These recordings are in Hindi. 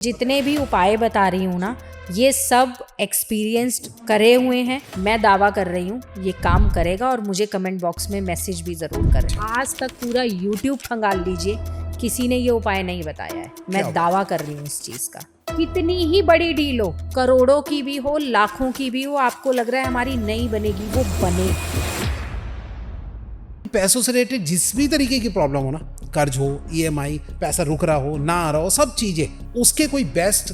जितने भी उपाय बता रही हूँ ना, ये सब एक्सपीरियंस्ड करे हुए हैं। मैं दावा कर रही हूँ ये काम करेगा और मुझे कमेंट बॉक्स में मैसेज भी ज़रूर करें। आज तक पूरा यूट्यूब खंगाल लीजिए, किसी ने ये उपाय नहीं बताया है। मैं दावा कर रही हूँ इस चीज़ का। कितनी ही बड़ी डील हो, करोड़ों की भी हो, लाखों की भी हो, आपको लग रहा है हमारी नहीं बनेगी, वो बनेगी। पैसों से रिलेटेड जिस भी तरीके की प्रॉब्लम हो ना, कर्ज हो, ईएमआई, पैसा रुक रहा हो, ना आ रहा हो, सब चीजें, उसके कोई बेस्ट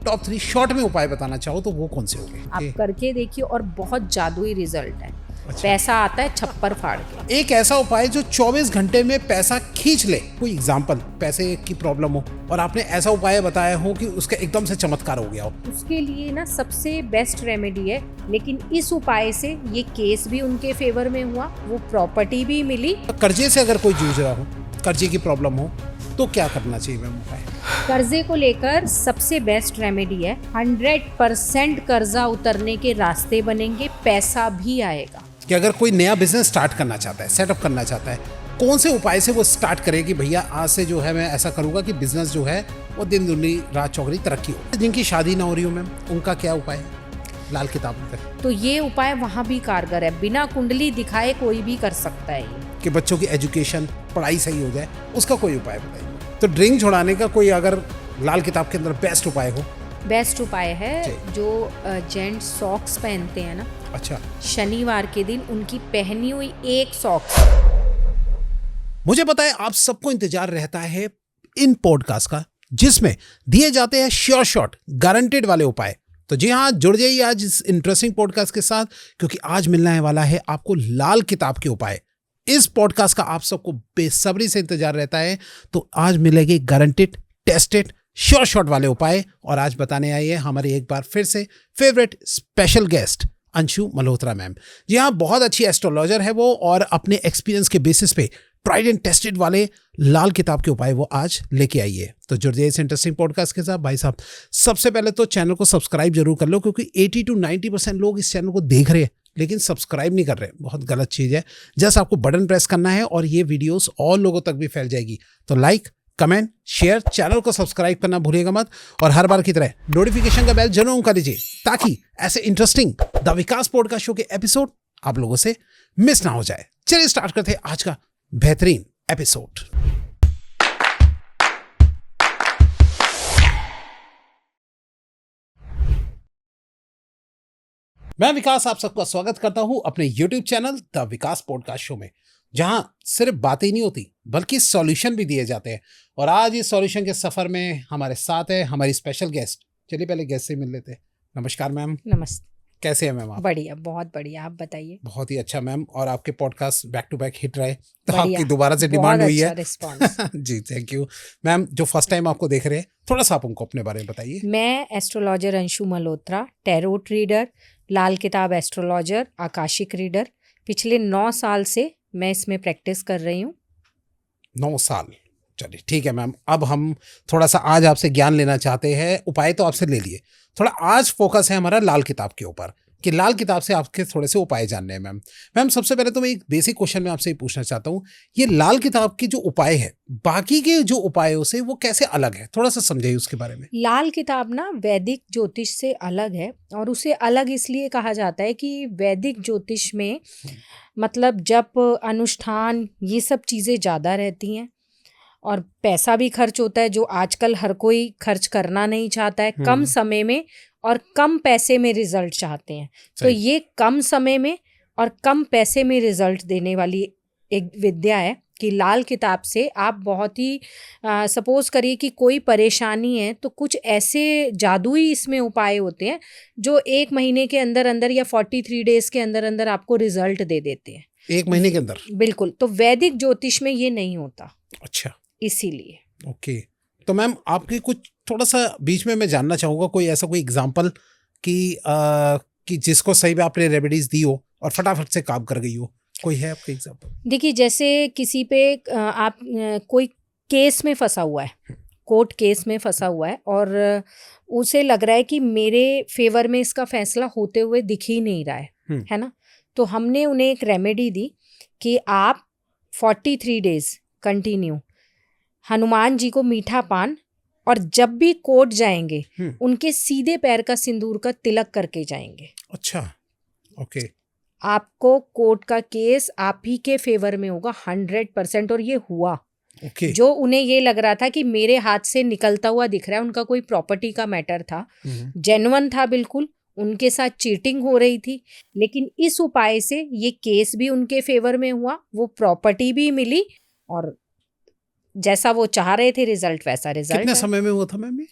टॉप थ्री शॉर्ट में उपाय बताना चाहो तो वो कौन से होंगे? आप करके देखिए और बहुत जादुई रिजल्ट है। पैसा आता है छप्पर फाड़ के। एक ऐसा उपाय जो 24 घंटे में पैसा खींच ले। कोई एग्जांपल, पैसे की प्रॉब्लम हो और आपने ऐसा उपाय बताया हो कि उसका एकदम से चमत्कार हो गया हो। उसके लिए ना सबसे बेस्ट रेमेडी है, लेकिन इस उपाय से ये केस भी उनके फेवर में हुआ, वो प्रॉपर्टी भी मिली। कर्जे से अगर कोई जूझ रहा हो, कर्जे की प्रॉब्लम हो, तो क्या करना चाहिए मैम उपाय? कर्जे को लेकर सबसे बेस्ट रेमेडी है, 100% कर्जा उतरने के रास्ते बनेंगे, पैसा भी आएगा। कि अगर कोई नया बिजनेस स्टार्ट करना चाहता है, सेटअप करना चाहता है, कौन से उपाय से वो स्टार्ट करे कि भैया आज से जो है मैं ऐसा करूंगा कि बिजनेस जो है वो दिन दुनी रात चौगनी तरक्की हो। जिनकी शादी ना हो रही हो मैम, उनका क्या उपाय है लाल किताब में? तो ये उपाय वहाँ भी कारगर है, बिना कुंडली दिखाए कोई भी कर सकता है ये। कि बच्चों की एजुकेशन, पढ़ाई सही हो जाए, उसका कोई उपाय बताइए। तो ड्रिंक छुड़ाने का कोई अगर लाल किताब के अंदर बेस्ट उपाय हो? बेस्ट उपाय है जो जेंट्स सॉक्स पहनते हैं ना, अच्छा, शनिवार के दिन उनकी पहनी हुई एक सॉक्स। मुझे पता है आप सबको इंतजार रहता है इन पॉडकास्ट का, जिसमें दिए जाते हैं श्योर शॉट गारंटेड वाले उपाय। तो जी हाँ, जुड़ जाइए आज इस इंटरेस्टिंग पॉडकास्ट के साथ, क्योंकि आज मिलने वाला है आपको लाल किताब के उपाय। इस पॉडकास्ट का आप सबको बेसब्री से इंतजार रहता है, तो आज मिलेगी गारंटेड, टेस्टेड, श्योर शॉट वाले उपाय। और आज बताने आई है हमारे एक बार फिर से favourite special guest Anshu Malhotra ma'am. जी हाँ, बहुत अच्छी एस्ट्रोलॉजर है वो, और अपने एक्सपीरियंस के बेसिस पे ट्राइड एंड टेस्टेड वाले लाल किताब के उपाय वो आज लेके आई है। तो जुड़ जाइए इस इंटरेस्टिंग पॉडकास्ट के साथ। भाई साहब, सबसे पहले तो चैनल को सब्सक्राइब जरूर कर लो, क्योंकि 80 to 90% लोग इस चैनल को देख रहे हैं लेकिन सब्सक्राइब नहीं कर रहे। बहुत गलत चीज़ है। जस्ट आपको बटन प्रेस करना है और ये वीडियोस और लोगों तक भी फैल जाएगी। तो लाइक, कमेंट, शेयर, चैनल को सब्सक्राइब करना भूलिएगा मत, और हर बार की तरह नोटिफिकेशन का बेल जरूर कर दीजिए, ताकि ऐसे interesting the Vikas podcast show के एपिसोड आप लोगों से मिस ना हो जाए। चलिए स्टार्ट करते हैं आज का बेहतरीन एपिसोड। मैं विकास आप सबका स्वागत करता हूं अपने YouTube channel the Vikas podcast show में, जहां सिर्फ बातें ही नहीं होती बल्कि सॉल्यूशन भी दिए जाते हैं। और आज इस सॉल्यूशन के सफर में हमारे साथ है हमारी स्पेशल गेस्ट। चलिए पहले गेस्ट से मिल लेते हैं। नमस्कार मैम। नमस्ते। कैसे हैं मैम आप? बढ़िया, बहुत बढ़िया, आप बताइए। बहुत ही अच्छा मैम, और आपके podcast back to back hit रहे, तो आपकी दोबारा से डिमांड हुई है। जी, थैंक यू मैम। जो फर्स्ट टाइम आपको देख रहे हैं, थोड़ा सा आप उनको अपने बारे में बताइए। मैं astrologer Anshu Malhotra, tarot reader, Lal Kitab astrologer, Akashic reader. पिछले 9 साल से मैं इसमें प्रैक्टिस कर रही हूँ। 9 साल, चलिए ठीक है मैम। अब हम थोड़ा सा आज आपसे ज्ञान लेना चाहते हैं। उपाय तो आपसे ले लिए, थोड़ा आज फोकस है हमारा लाल किताब के ऊपर, कि लाल किताब से आपके थोड़े से उपाय जानने हैं मैम। मैम, सबसे पहले तो मैं एक बेसिक क्वेश्चन में आपसे ये पूछना चाहता हूँ, ये लाल किताब के जो उपाय है बाकी के जो उपायों से वो कैसे अलग है? थोड़ा सा समझाइए उसके बारे में। लाल किताब ना वैदिक ज्योतिष से अलग है, और उसे अलग इसलिए कहा जाता है कि वैदिक ज्योतिष में मतलब जप, अनुष्ठान, ये सब चीज़ें ज़्यादा रहती हैं, और पैसा भी खर्च होता है, जो आजकल हर कोई खर्च करना नहीं चाहता है। कम समय में और कम पैसे में रिजल्ट चाहते हैं। तो ये कम समय में और कम पैसे में रिजल्ट देने वाली एक विद्या है कि लाल किताब से आप बहुत ही सपोज करिए कि कोई परेशानी है, तो कुछ ऐसे जादुई इसमें उपाय होते हैं जो 1 महीने के अंदर अंदर या 43 डेज के अंदर अंदर आपको रिजल्ट दे देते हैं। 1 महीने के अंदर? बिल्कुल। तो वैदिक ज्योतिष में ये नहीं होता। अच्छा, इसीलिए। ओके। तो मैम, आपकी कुछ थोड़ा सा बीच में मैं जानना चाहूँगा, कोई ऐसा कोई एग्जांपल कि जिसको सही में आपने रेमेडीज दी हो और फटाफट से काम कर गई हो, कोई है आपका एग्जांपल? देखिए, जैसे किसी पे आप कोई केस में फंसा हुआ है, कोर्ट केस में फंसा हुआ है, और उसे लग रहा है कि मेरे फेवर में इसका फैसला होते हुए दिख ही नहीं रहा है ना। तो हमने उन्हें एक रेमेडी दी कि आप 43 डेज कंटिन्यू हनुमान जी को मीठा पान और जब भी कोर्ट जाएंगे उनके सीधे पैर का सिंदूर का तिलक करके जाएंगे। अच्छा, ओके। आपको कोर्ट का केस आप ही के फेवर में होगा 100%, और ये हुआ। ओके। जो उन्हें ये लग रहा था कि मेरे हाथ से निकलता हुआ दिख रहा है, उनका कोई प्रॉपर्टी का मैटर था, जेन्युइन था बिल्कुल, उनके साथ चीटिंग हो रही थी, लेकिन इस उपाय से ये केस भी उनके फेवर में हुआ, वो प्रॉपर्टी भी मिली, और जैसा वो चाह रहे थे रिजल्ट वैसा रिजल्ट। कितने समय में हुआ था मैम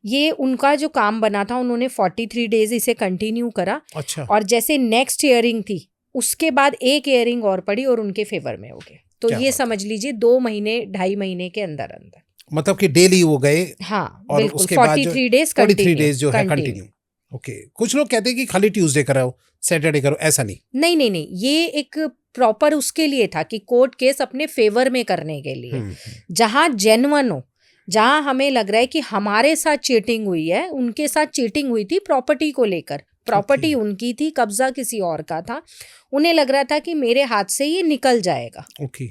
ये उनका जो काम बना था, उन्होंने 43 डेज इसे कंटिन्यू करा। अच्छा। और जैसे नेक्स्ट हियरिंग थी उसके बाद एक हियरिंग और पड़ी और उनके फेवर में हो गए। तो ये समझ लीजिए 2 महीने 2.5 महीने के अंदर अंदर, मतलब कि डेली वो गए। हाँ और बिल्कुल, उसके बाद 43 डेज 43 डेज जो है कंटिन्यू। ओके। कुछ लोग कहते हैं कि खाली ट्यूसडे करो, सैटरडे करो, ऐसा नहीं। नहीं, ये एक प्रॉपर उसके लिए था कि कोर्ट केस अपने फेवर में करने के लिए, जहां जेन्युइन हो, जहां हमें लग रहा है कि हमारे साथ चीटिंग हुई है, उनके साथ चीटिंग हुई थी प्रॉपर्टी को लेकर, प्रॉपर्टी उनकी थी, कब्जा किसी और का था, उन्हें लग रहा था कि मेरे हाथ से ये निकल जाएगा। ओके।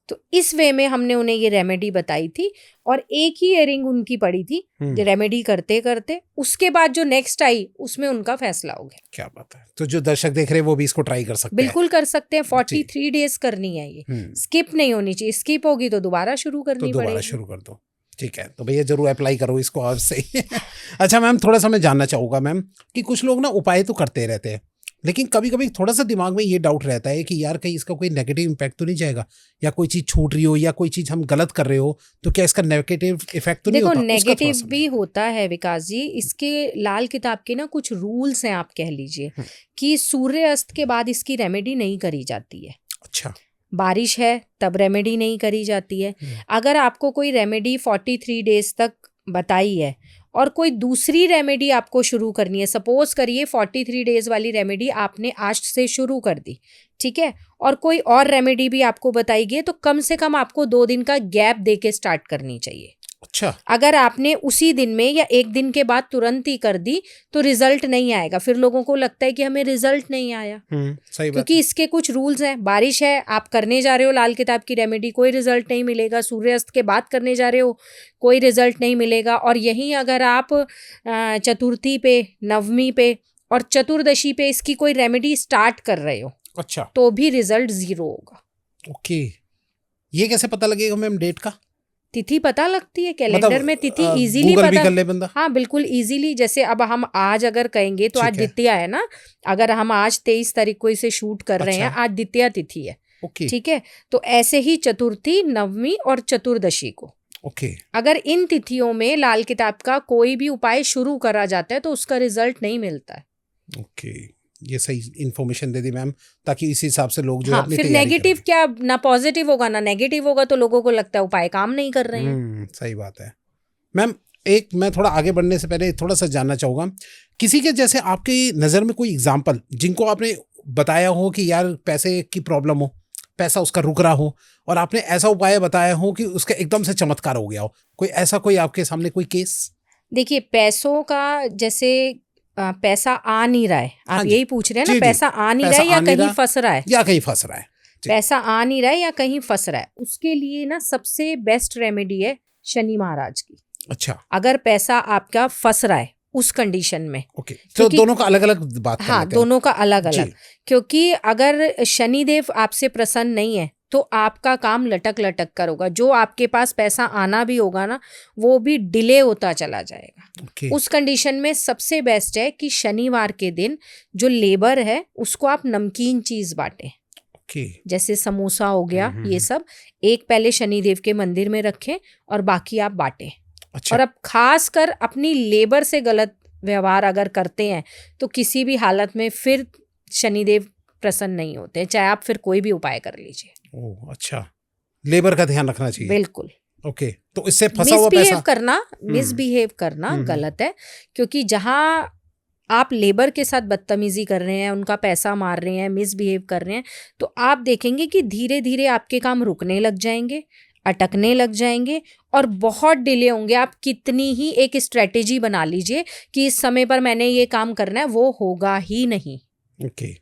तो इस वे में हमने उन्हें ये रेमेडी बताई थी, और एक ही हियरिंग उनकी पड़ी थी रेमेडी करते करते, उसके बाद जो नेक्स्ट आई उसमें उनका फैसला हो गया। क्या बात है। तो जो दर्शक देख रहे हैं वो भी इसको ट्राई कर सकते हैं। बिल्कुल कर सकते हैं। 43 डेज करनी है, ये स्किप नहीं होनी चाहिए, स्किप होगी तो दोबारा शुरू करनी पड़ेगी। दोबारा शुरू कर दो, ठीक है। तो भैया जरूर अप्लाई करो इसको आज से। अच्छा मैम, थोड़ा सा मैं जानना चाहूँगा मैम कि कुछ लोग ना उपाय तो करते रहते हैं, लेकिन कभी कभी थोड़ा सा दिमाग में ये डाउट रहता है कि यार कहीं इसका कोई नेगेटिव इम्पैक्ट तो नहीं जाएगा, या कोई चीज़ छूट रही हो, या कोई चीज़ हम गलत कर रहे हो, तो क्या इसका नेगेटिव इफेक्ट तो नहीं होता? देखो, नेगेटिव भी होता है विकास जी। इसके लाल किताब के ना कुछ रूल्स हैं, आप कह लीजिए कि सूर्य अस्त के बाद इसकी रेमेडी नहीं करी जाती है। अच्छा। बारिश है तब रेमेडी नहीं करी जाती है। अगर आपको कोई रेमेडी 43 डेज तक बताई है और कोई दूसरी रेमेडी आपको शुरू करनी है, सपोज करिए 43 डेज वाली रेमेडी आपने आज से शुरू कर दी, ठीक है, और कोई और रेमेडी भी आपको बताई गई, तो कम से कम आपको 2 दिन का गैप दे के स्टार्ट करनी चाहिए। अच्छा। अगर आपने उसी दिन में या एक दिन के बाद तुरंत ही कर दी तो रिजल्ट नहीं आएगा, फिर लोगों को लगता है कि हमें रिजल्ट नहीं आया। सही बात। क्योंकि इसके कुछ रूल्स हैं। बारिश है, आप करने जा रहे हो लाल किताब की रेमेडी, कोई रिजल्ट नहीं मिलेगा। सूर्यास्त के बाद करने जा रहे हो, कोई रिजल्ट नहीं मिलेगा। और यहीं अगर आप चतुर्थी पे, नवमी पे और चतुर्दशी पे इसकी कोई रेमेडी स्टार्ट कर रहे हो, अच्छा, तो भी रिजल्ट 0 होगा। ओके। ये कैसे पता लगेगा मैम डेट का? तिथि पता लगती है कैलेंडर मतलब, में, तिथि इजीली गूगल पता भी कर ले बंदा? हाँ बिल्कुल इजीली। जैसे अब हम आज अगर कहेंगे तो आज द्वितीया है ना, अगर हम आज 23 तारीख को इसे शूट कर रहे हैं, आज द्वितीया तिथि है, ठीक है, तो ऐसे ही चतुर्थी, नवमी और चतुर्दशी को, अगर इन तिथियों में लाल किताब का कोई भी उपाय शुरू करा जाता है तो उसका रिजल्ट नहीं मिलता है। ओके, ये सही इन्फॉर्मेशन दे दी मैम, ताकि इसी हिसाब से लोग जो हाँ, अपनी फिर नेगेटिव क्या, ना पॉजिटिव होगा ना नेगेटिव होगा, तो लोगों को लगता है उपाय काम नहीं कर रहे हैं। सही बात है मैम। एक मैं थोड़ा आगे बढ़ने से पहले थोड़ा सा जानना चाहूँगा, किसी के जैसे आपकी नज़र में कोई एग्जाम्पल जिनको आपने बताया हो कि यार पैसे की प्रॉब्लम हो, पैसा उसका रुक रहा हो, और आपने ऐसा उपाय बताया हो कि उसका एकदम से चमत्कार हो गया हो, कोई ऐसा कोई आपके सामने कोई केस? देखिए, पैसों का जैसे पैसा आ नहीं रहा है, आप यही पूछ रहे हैं ना, पैसा आ नहीं रहा है या कहीं फंस रहा है, पैसा आ नहीं रहा है या कहीं फंस रहा है, उसके लिए ना सबसे बेस्ट रेमेडी है शनि महाराज की। अच्छा, अगर पैसा आपका फंस रहा है उस कंडीशन में, ओके, तो दोनों का अलग अलग बात कर लेते हैं। हाँ, दोनों का अलग अलग, क्योंकि अगर शनिदेव आपसे प्रसन्न नहीं है तो आपका काम लटक लटक कर होगा। जो आपके पास पैसा आना भी होगा ना, वो भी डिले होता चला जाएगा। उस कंडीशन में सबसे बेस्ट है कि शनिवार के दिन जो लेबर है उसको आप नमकीन चीज बांटें, जैसे समोसा हो गया, ये सब एक पहले शनिदेव के मंदिर में रखें और बाकी आप बांटें। और अब खास कर अपनी लेबर से गलत व्यवहार अगर करते हैं तो किसी भी हालत में फिर शनिदेव प्रसन्न नहीं होते, चाहे आप फिर कोई भी उपाय कर लीजिए। ओह, अच्छा, लेबर का ध्यान रखना चाहिए। बिल्कुल। ओके, तो इससे फंसा हुआ पैसा मिसबिहेव करना गलत है, क्योंकि जहां आप लेबर के साथ बदतमीजी कर रहे हैं, उनका पैसा मार रहे हैं, मिसबिहेव कर रहे हैं, तो आप देखेंगे कि धीरे धीरे आपके काम रुकने लग जाएंगे, अटकने लग जाएंगे और बहुत डिले होंगे। आप कितनी ही एक स्ट्रेटेजी बना लीजिए कि इस समय पर मैंने ये काम करना है, वो होगा ही नहीं। ओके,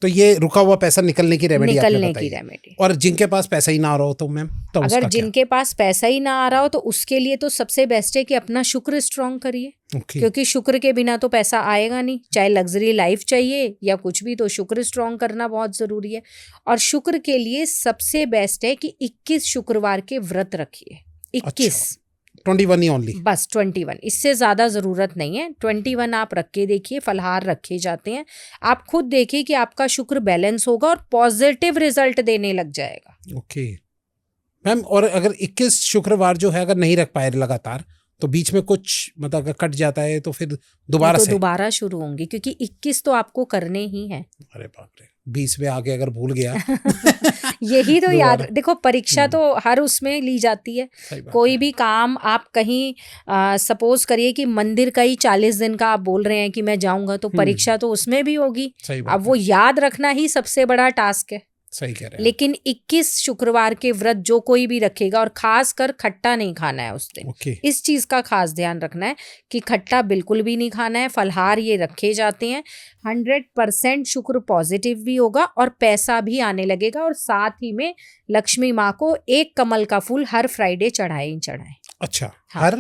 तो ये रुका हुआ पैसा निकलने की रेमेडी आपने निकलने बताई। की रेमेडी। और जिनके पास पैसा ही ना आ रहा हो तो मैम, तो उसका अगर क्या? जिनके पास पैसा ही ना आ रहा हो तो उसके लिए तो सबसे बेस्ट है कि अपना शुक्र स्ट्रांग करिए, ओके। क्योंकि शुक्र के बिना तो पैसा आएगा नहीं। चाहे लग्जरी लाइफ चाहिए या कुछ भी, तो शुक्र स्ट्रांग करना बहुत जरूरी है। और शुक्र के लिए सबसे बेस्ट है कि 21 शुक्रवार के व्रत रखिए। 21 21 ही ओनली? बस 21, इससे ज्यादा जरूरत नहीं है। 21 आप रख के देखिए, फलहार रखे जाते हैं। आप खुद देखिए कि आपका शुक्र बैलेंस होगा और पॉजिटिव रिजल्ट देने लग जाएगा। ओके मैम, और अगर 21 शुक्रवार जो है अगर नहीं रख पाए लगातार, तो बीच में कुछ मतलब अगर कट जाता है तो फिर दोबारा तो से? दोबारा शुरू होंगी, क्योंकि 21 तो आपको करने ही है। अरे बाप रे, 20 में आगे अगर भूल गया यही तो याद, दोबारा। देखो परीक्षा तो हर उसमें ली जाती है। सही बात कोई है। भी काम आप कहीं सपोज करिए कि मंदिर का ही 40 दिन का आप बोल रहे हैं कि मैं जाऊंगा, तो परीक्षा तो उसमें भी होगी। सही बात अब वो याद रखना ही सबसे बड़ा टास्क है। सही कह रहे हैं। लेकिन 21 शुक्रवार के व्रत जो कोई भी रखेगा, और खास कर खट्टा नहीं खाना है उस दिन। ओके। इस चीज का खास ध्यान रखना है कि खट्टा बिल्कुल भी नहीं खाना है। फलहार ये रखे जाते हैं। 100% शुक्र पॉजिटिव भी होगा और पैसा भी आने लगेगा। और साथ ही में लक्ष्मी माँ को एक कमल का फूल हर फ्राइडे चढ़ाए ही चढ़ाए। अच्छा, हाँ।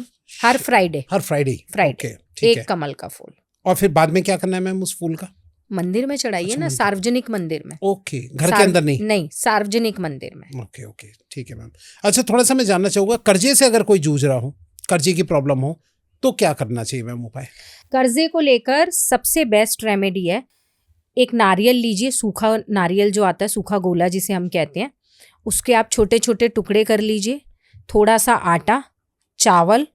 हर फ्राइडे फ्राइडे फ्राइडे ठीक एक है। कमल का फूल। और फिर बाद में क्या करना है मैम उस फूल का? मंदिर में चढ़ाइए अच्छा, ना, मंदिर। सार्वजनिक मंदिर में। ओके, घर के अंदर नहीं? नहीं, सार्वजनिक मंदिर में। ओके ओके ठीक है मैम। अच्छा, थोड़ा सा मैं जानना चाहूंगा, कर्जे से अगर कोई जूझ रहा हो, कर्जे की प्रॉब्लम हो, तो क्या करना चाहिए मैम उपाय? कर्जे को लेकर सबसे बेस्ट रेमेडी है, एक नारियल लीजिए, सूखा नारियल जो आता है, सूखा गोला जिसे हम कहते हैं, उसके आप छोटे छोटे टुकड़े कर लीजिए। थोड़ा सा आटा, चावल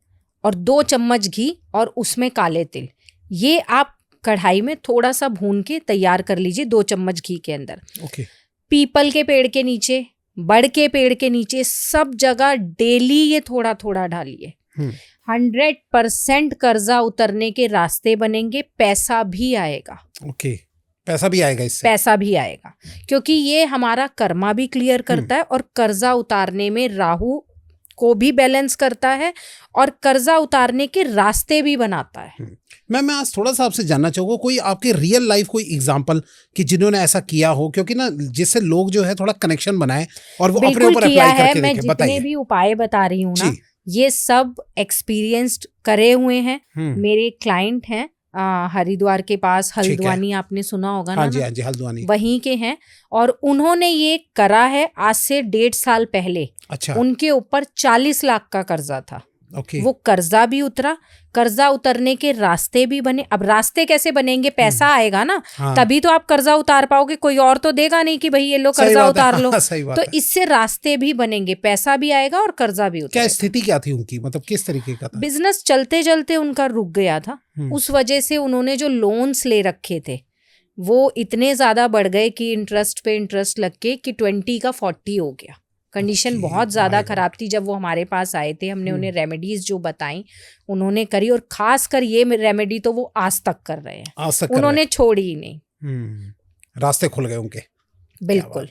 और 2 चम्मच घी और उसमें काले तिल, ये आप कढ़ाई में थोड़ा सा भून के तैयार कर लीजिए 2 चम्मच घी के अंदर। ओके। पीपल के पेड़ के नीचे, बड़ के पेड़ के नीचे, सब जगह डेली ये थोड़ा थोड़ा डालिए। 100% कर्जा उतरने के रास्ते बनेंगे, पैसा भी आएगा। ओके, पैसा भी आएगा इससे? पैसा भी आएगा, क्योंकि ये हमारा कर्मा भी क्लियर करता है और कर्जा उतारने में राहु को भी बैलेंस करता है और कर्जा उतारने के रास्ते भी बनाता है। मैं आज थोड़ा सा आपसे जानना चाहूँगा, कोई आपके रियल लाइफ कोई एग्जांपल कि जिन्होंने ऐसा किया हो, क्योंकि ना जिससे लोग जो है थोड़ा कनेक्शन बनाए और वो अपने ऊपर किया अप्लाई है। करके मैं देखें। जितने बताइए। भी उपाय बता रही हूँ ना, ये सब एक्सपीरियंस्ड करे हुए हैं। मेरे क्लाइंट हैं हरिद्वार के पास, हल्द्वानी, आपने सुना होगा ना? हाँ जी हल्द्वानी, वहीं के हैं। और उन्होंने ये करा है आज से 1.5 साल पहले। अच्छा। उनके ऊपर 40 लाख का कर्जा था। ओके। वो कर्जा भी उतरा, कर्जा उतरने के रास्ते भी बने। अब रास्ते कैसे बनेंगे? पैसा आएगा ना, हाँ। तभी तो आप कर्जा उतार पाओगे। कोई और तो देगा नहीं कि भाई ये लो कर्जा उतार लो। सही बात तो है। इससे रास्ते भी बनेंगे, पैसा भी आएगा और कर्जा भी उतरेगा। क्या स्थिति क्या थी उनकी, मतलब किस तरीके का था? बिजनेस चलते चलते उनका रुक गया था। उस वजह से उन्होंने जो लोन्स ले रखे थे वो इतने ज्यादा बढ़ गए कि इंटरेस्ट पे इंटरेस्ट लग के कि 20 का 40 हो गया। कंडीशन बहुत ज्यादा खराब थी। जब वो हमारे पास आए थे, हमने उन्हें रेमेडीज जो बताई उन्होंने करी, और खास कर ये रेमेडी तो वो आज तक कर रहे हैं, आज तक उन्होंने छोड़ी ही नहीं। रास्ते खुल गए उनके। बिल्कुल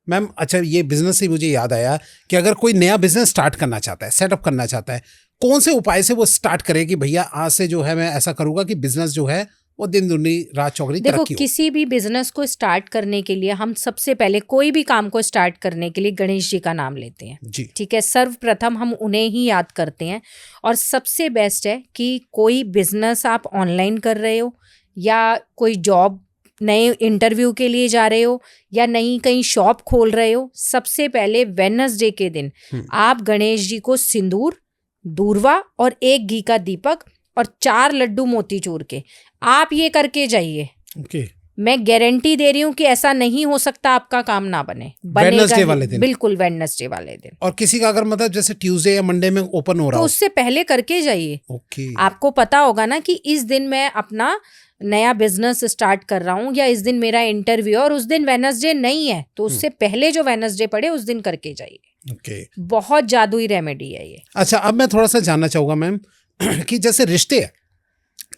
मैम। अच्छा, ये बिजनेस से मुझे याद आया कि अगर कोई नया बिजनेस स्टार्ट करना चाहता है, सेटअप करना चाहता है, कौन से उपाय से वो स्टार्ट करे कि भैया आज से जो है मैं ऐसा करूंगा कि बिजनेस जो है वो दिन दुनी रात चौगनी देखो, तरक्की हो। किसी भी बिजनेस को स्टार्ट करने के लिए हम सबसे पहले, कोई भी काम को स्टार्ट करने के लिए गणेश जी का नाम लेते हैं जी। ठीक है, सर्वप्रथम हम उन्हें ही याद करते हैं। और सबसे बेस्ट है कि कोई बिजनेस आप ऑनलाइन कर रहे हो या कोई जॉब, नए इंटरव्यू के लिए जा रहे हो या नई कहीं शॉप खोल रहे हो, सबसे पहले वेडनेसडे के दिन आप गणेश जी को सिंदूर, दूर्वा और 1 घी का दीपक और 4 लड्डू मोतीचूर के आप ये करके जाइए। ओके। मैं गारंटी दे रही हूँ कि ऐसा नहीं हो सकता आपका काम ना बने, वेडनेसडे वाले दिन? बिल्कुल वेडनेसडे वाले दिन। और किसी का अगर मतलब जैसे ट्यूसडे या मंडे में ओपन हो रहा तो हो, उससे पहले करके जाइए। ओके। आपको पता होगा ना कि इस दिन मैं अपना नया बिजनेस स्टार्ट कर रहा हूँ या इस दिन मेरा इंटरव्यू और उस दिन वेडनेसडे नहीं है, तो उससे पहले जो वेडनेसडे पड़े उस दिन करके जाइए। ओके। बहुत जादुई रेमेडी है ये। अच्छा, अब मैं थोड़ा सा जानना चाहूंगा मैम कि जैसे रिश्ते है,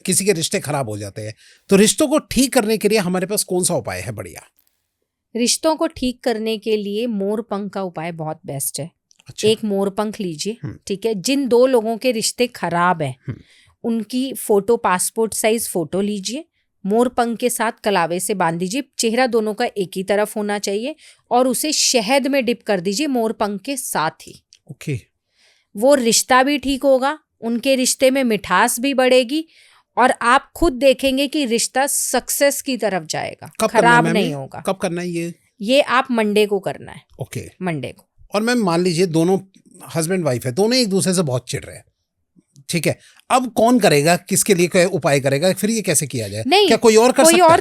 किसी के रिश्ते खराब हो जाते हैं, तो रिश्तों को ठीक करने के लिए हमारे पास कौन सा उपाय है बढ़िया? रिश्तों को ठीक करने के लिए मोर पंख का उपाय बहुत बेस्ट है। अच्छा। एक मोर पंख लीजिए, ठीक है। जिन 2 लोगों के रिश्ते खराब हैं उनकी फोटो, पासपोर्ट साइज फोटो लीजिए, मोर पंख के साथ कलावे से बांध दीजिए, चेहरा दोनों का एक ही तरफ होना चाहिए और उसे शहद में डिप कर दीजिए मोर पंख के साथ ही। ओके। वो रिश्ता भी ठीक होगा, उनके रिश्ते में मिठास भी बढ़ेगी और आप खुद देखेंगे कि रिश्ता सक्सेस की तरफ जाएगा, खराब नहीं होगा। कब करना है ये आप मंडे को करना है। ओके। मंडे को। और मैम मान लीजिए दोनों हस्बैंड वाइफ है, दोनों एक दूसरे से बहुत चिढ़ रहे हैं, ठीक है, अब कौन करेगा, किसके लिए कोई उपाय करेगा, फिर ये कैसे किया जाए? नहीं, क्या कोई और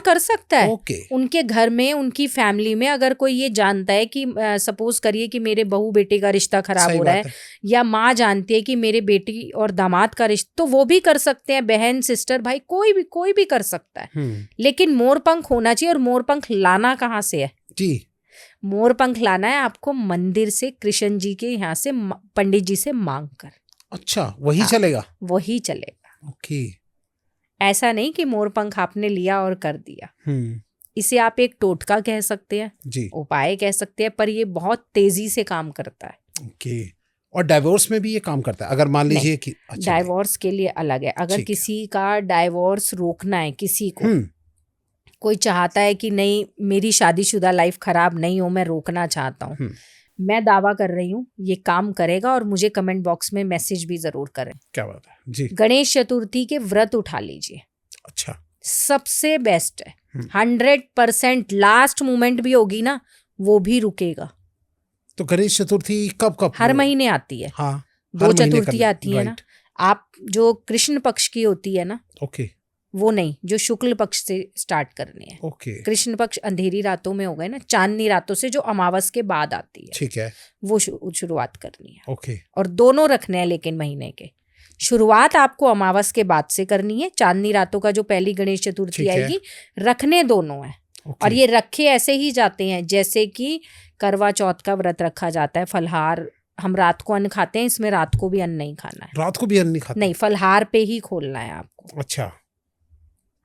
कर सकता है? ओके। उनके घर में, उनकी फैमिली में अगर कोई ये जानता है कि सपोज करिए कि मेरे बहू बेटे का रिश्ता खराब हो रहा है, या माँ जानती है कि मेरे बेटी और दामाद का रिश्ता, तो वो भी कर सकते हैं, बहन सिस्टर भाई कोई भी कर सकता है। लेकिन मोरपंख होना चाहिए। और मोरपंख लाना कहाँ से है जी? मोरपंख लाना है आपको मंदिर से, कृष्ण जी के यहाँ से, पंडित जी से मांग कर। अच्छा, वही चलेगा? वही चलेगा। ओके। ऐसा नहीं कि मोरपंख आपने लिया और कर दिया। इसे आप एक टोटका कह सकते हैं जी, उपाय कह सकते हैं, पर ये बहुत तेजी से काम करता है। ओके। और डाइवोर्स में भी ये काम करता है? अगर मान लीजिए कि डाइवोर्स के लिए अलग है। अगर किसी का डाइवोर्स रोकना है, किसी को कोई चाहता है कि नहीं मेरी शादीशुदा लाइफ खराब नहीं हो, मैं रोकना चाहता हूँ, मैं दावा कर रही हूँ ये काम करेगा। और मुझे कमेंट बॉक्स में मैसेज भी जरूर करें। क्या बात है जी। गणेश चतुर्थी के व्रत उठा लीजिए। अच्छा, सबसे बेस्ट है। 100% लास्ट मोमेंट भी होगी ना, वो भी रुकेगा। तो गणेश चतुर्थी कब हर महीने आती है। हाँ, 2 चतुर्थी आती है ना। आप जो कृष्ण पक्ष की होती है ना, ओके, वो नहीं, जो शुक्ल पक्ष से स्टार्ट करनी है। ओके। कृष्ण पक्ष अंधेरी रातों में हो गए ना, चांदनी रातों से जो अमावस के बाद आती है, ठीक है, वो शुरुआत करनी है। ओके। और दोनों रखने हैं, लेकिन महीने के शुरुआत आपको अमावस के बाद से करनी है। चांदनी रातों का जो पहली गणेश चतुर्थी आएगी, रखने दोनों है। और ये रखे ऐसे ही जाते हैं जैसे कि करवा चौथ का व्रत रखा जाता है। फलहार हम रात को अन्न खाते हैं, इसमें रात को भी अन्न नहीं खाना है। रात को भी अन्न नहीं खाते? नहीं, फलहार पे ही खोलना है आपको। अच्छा,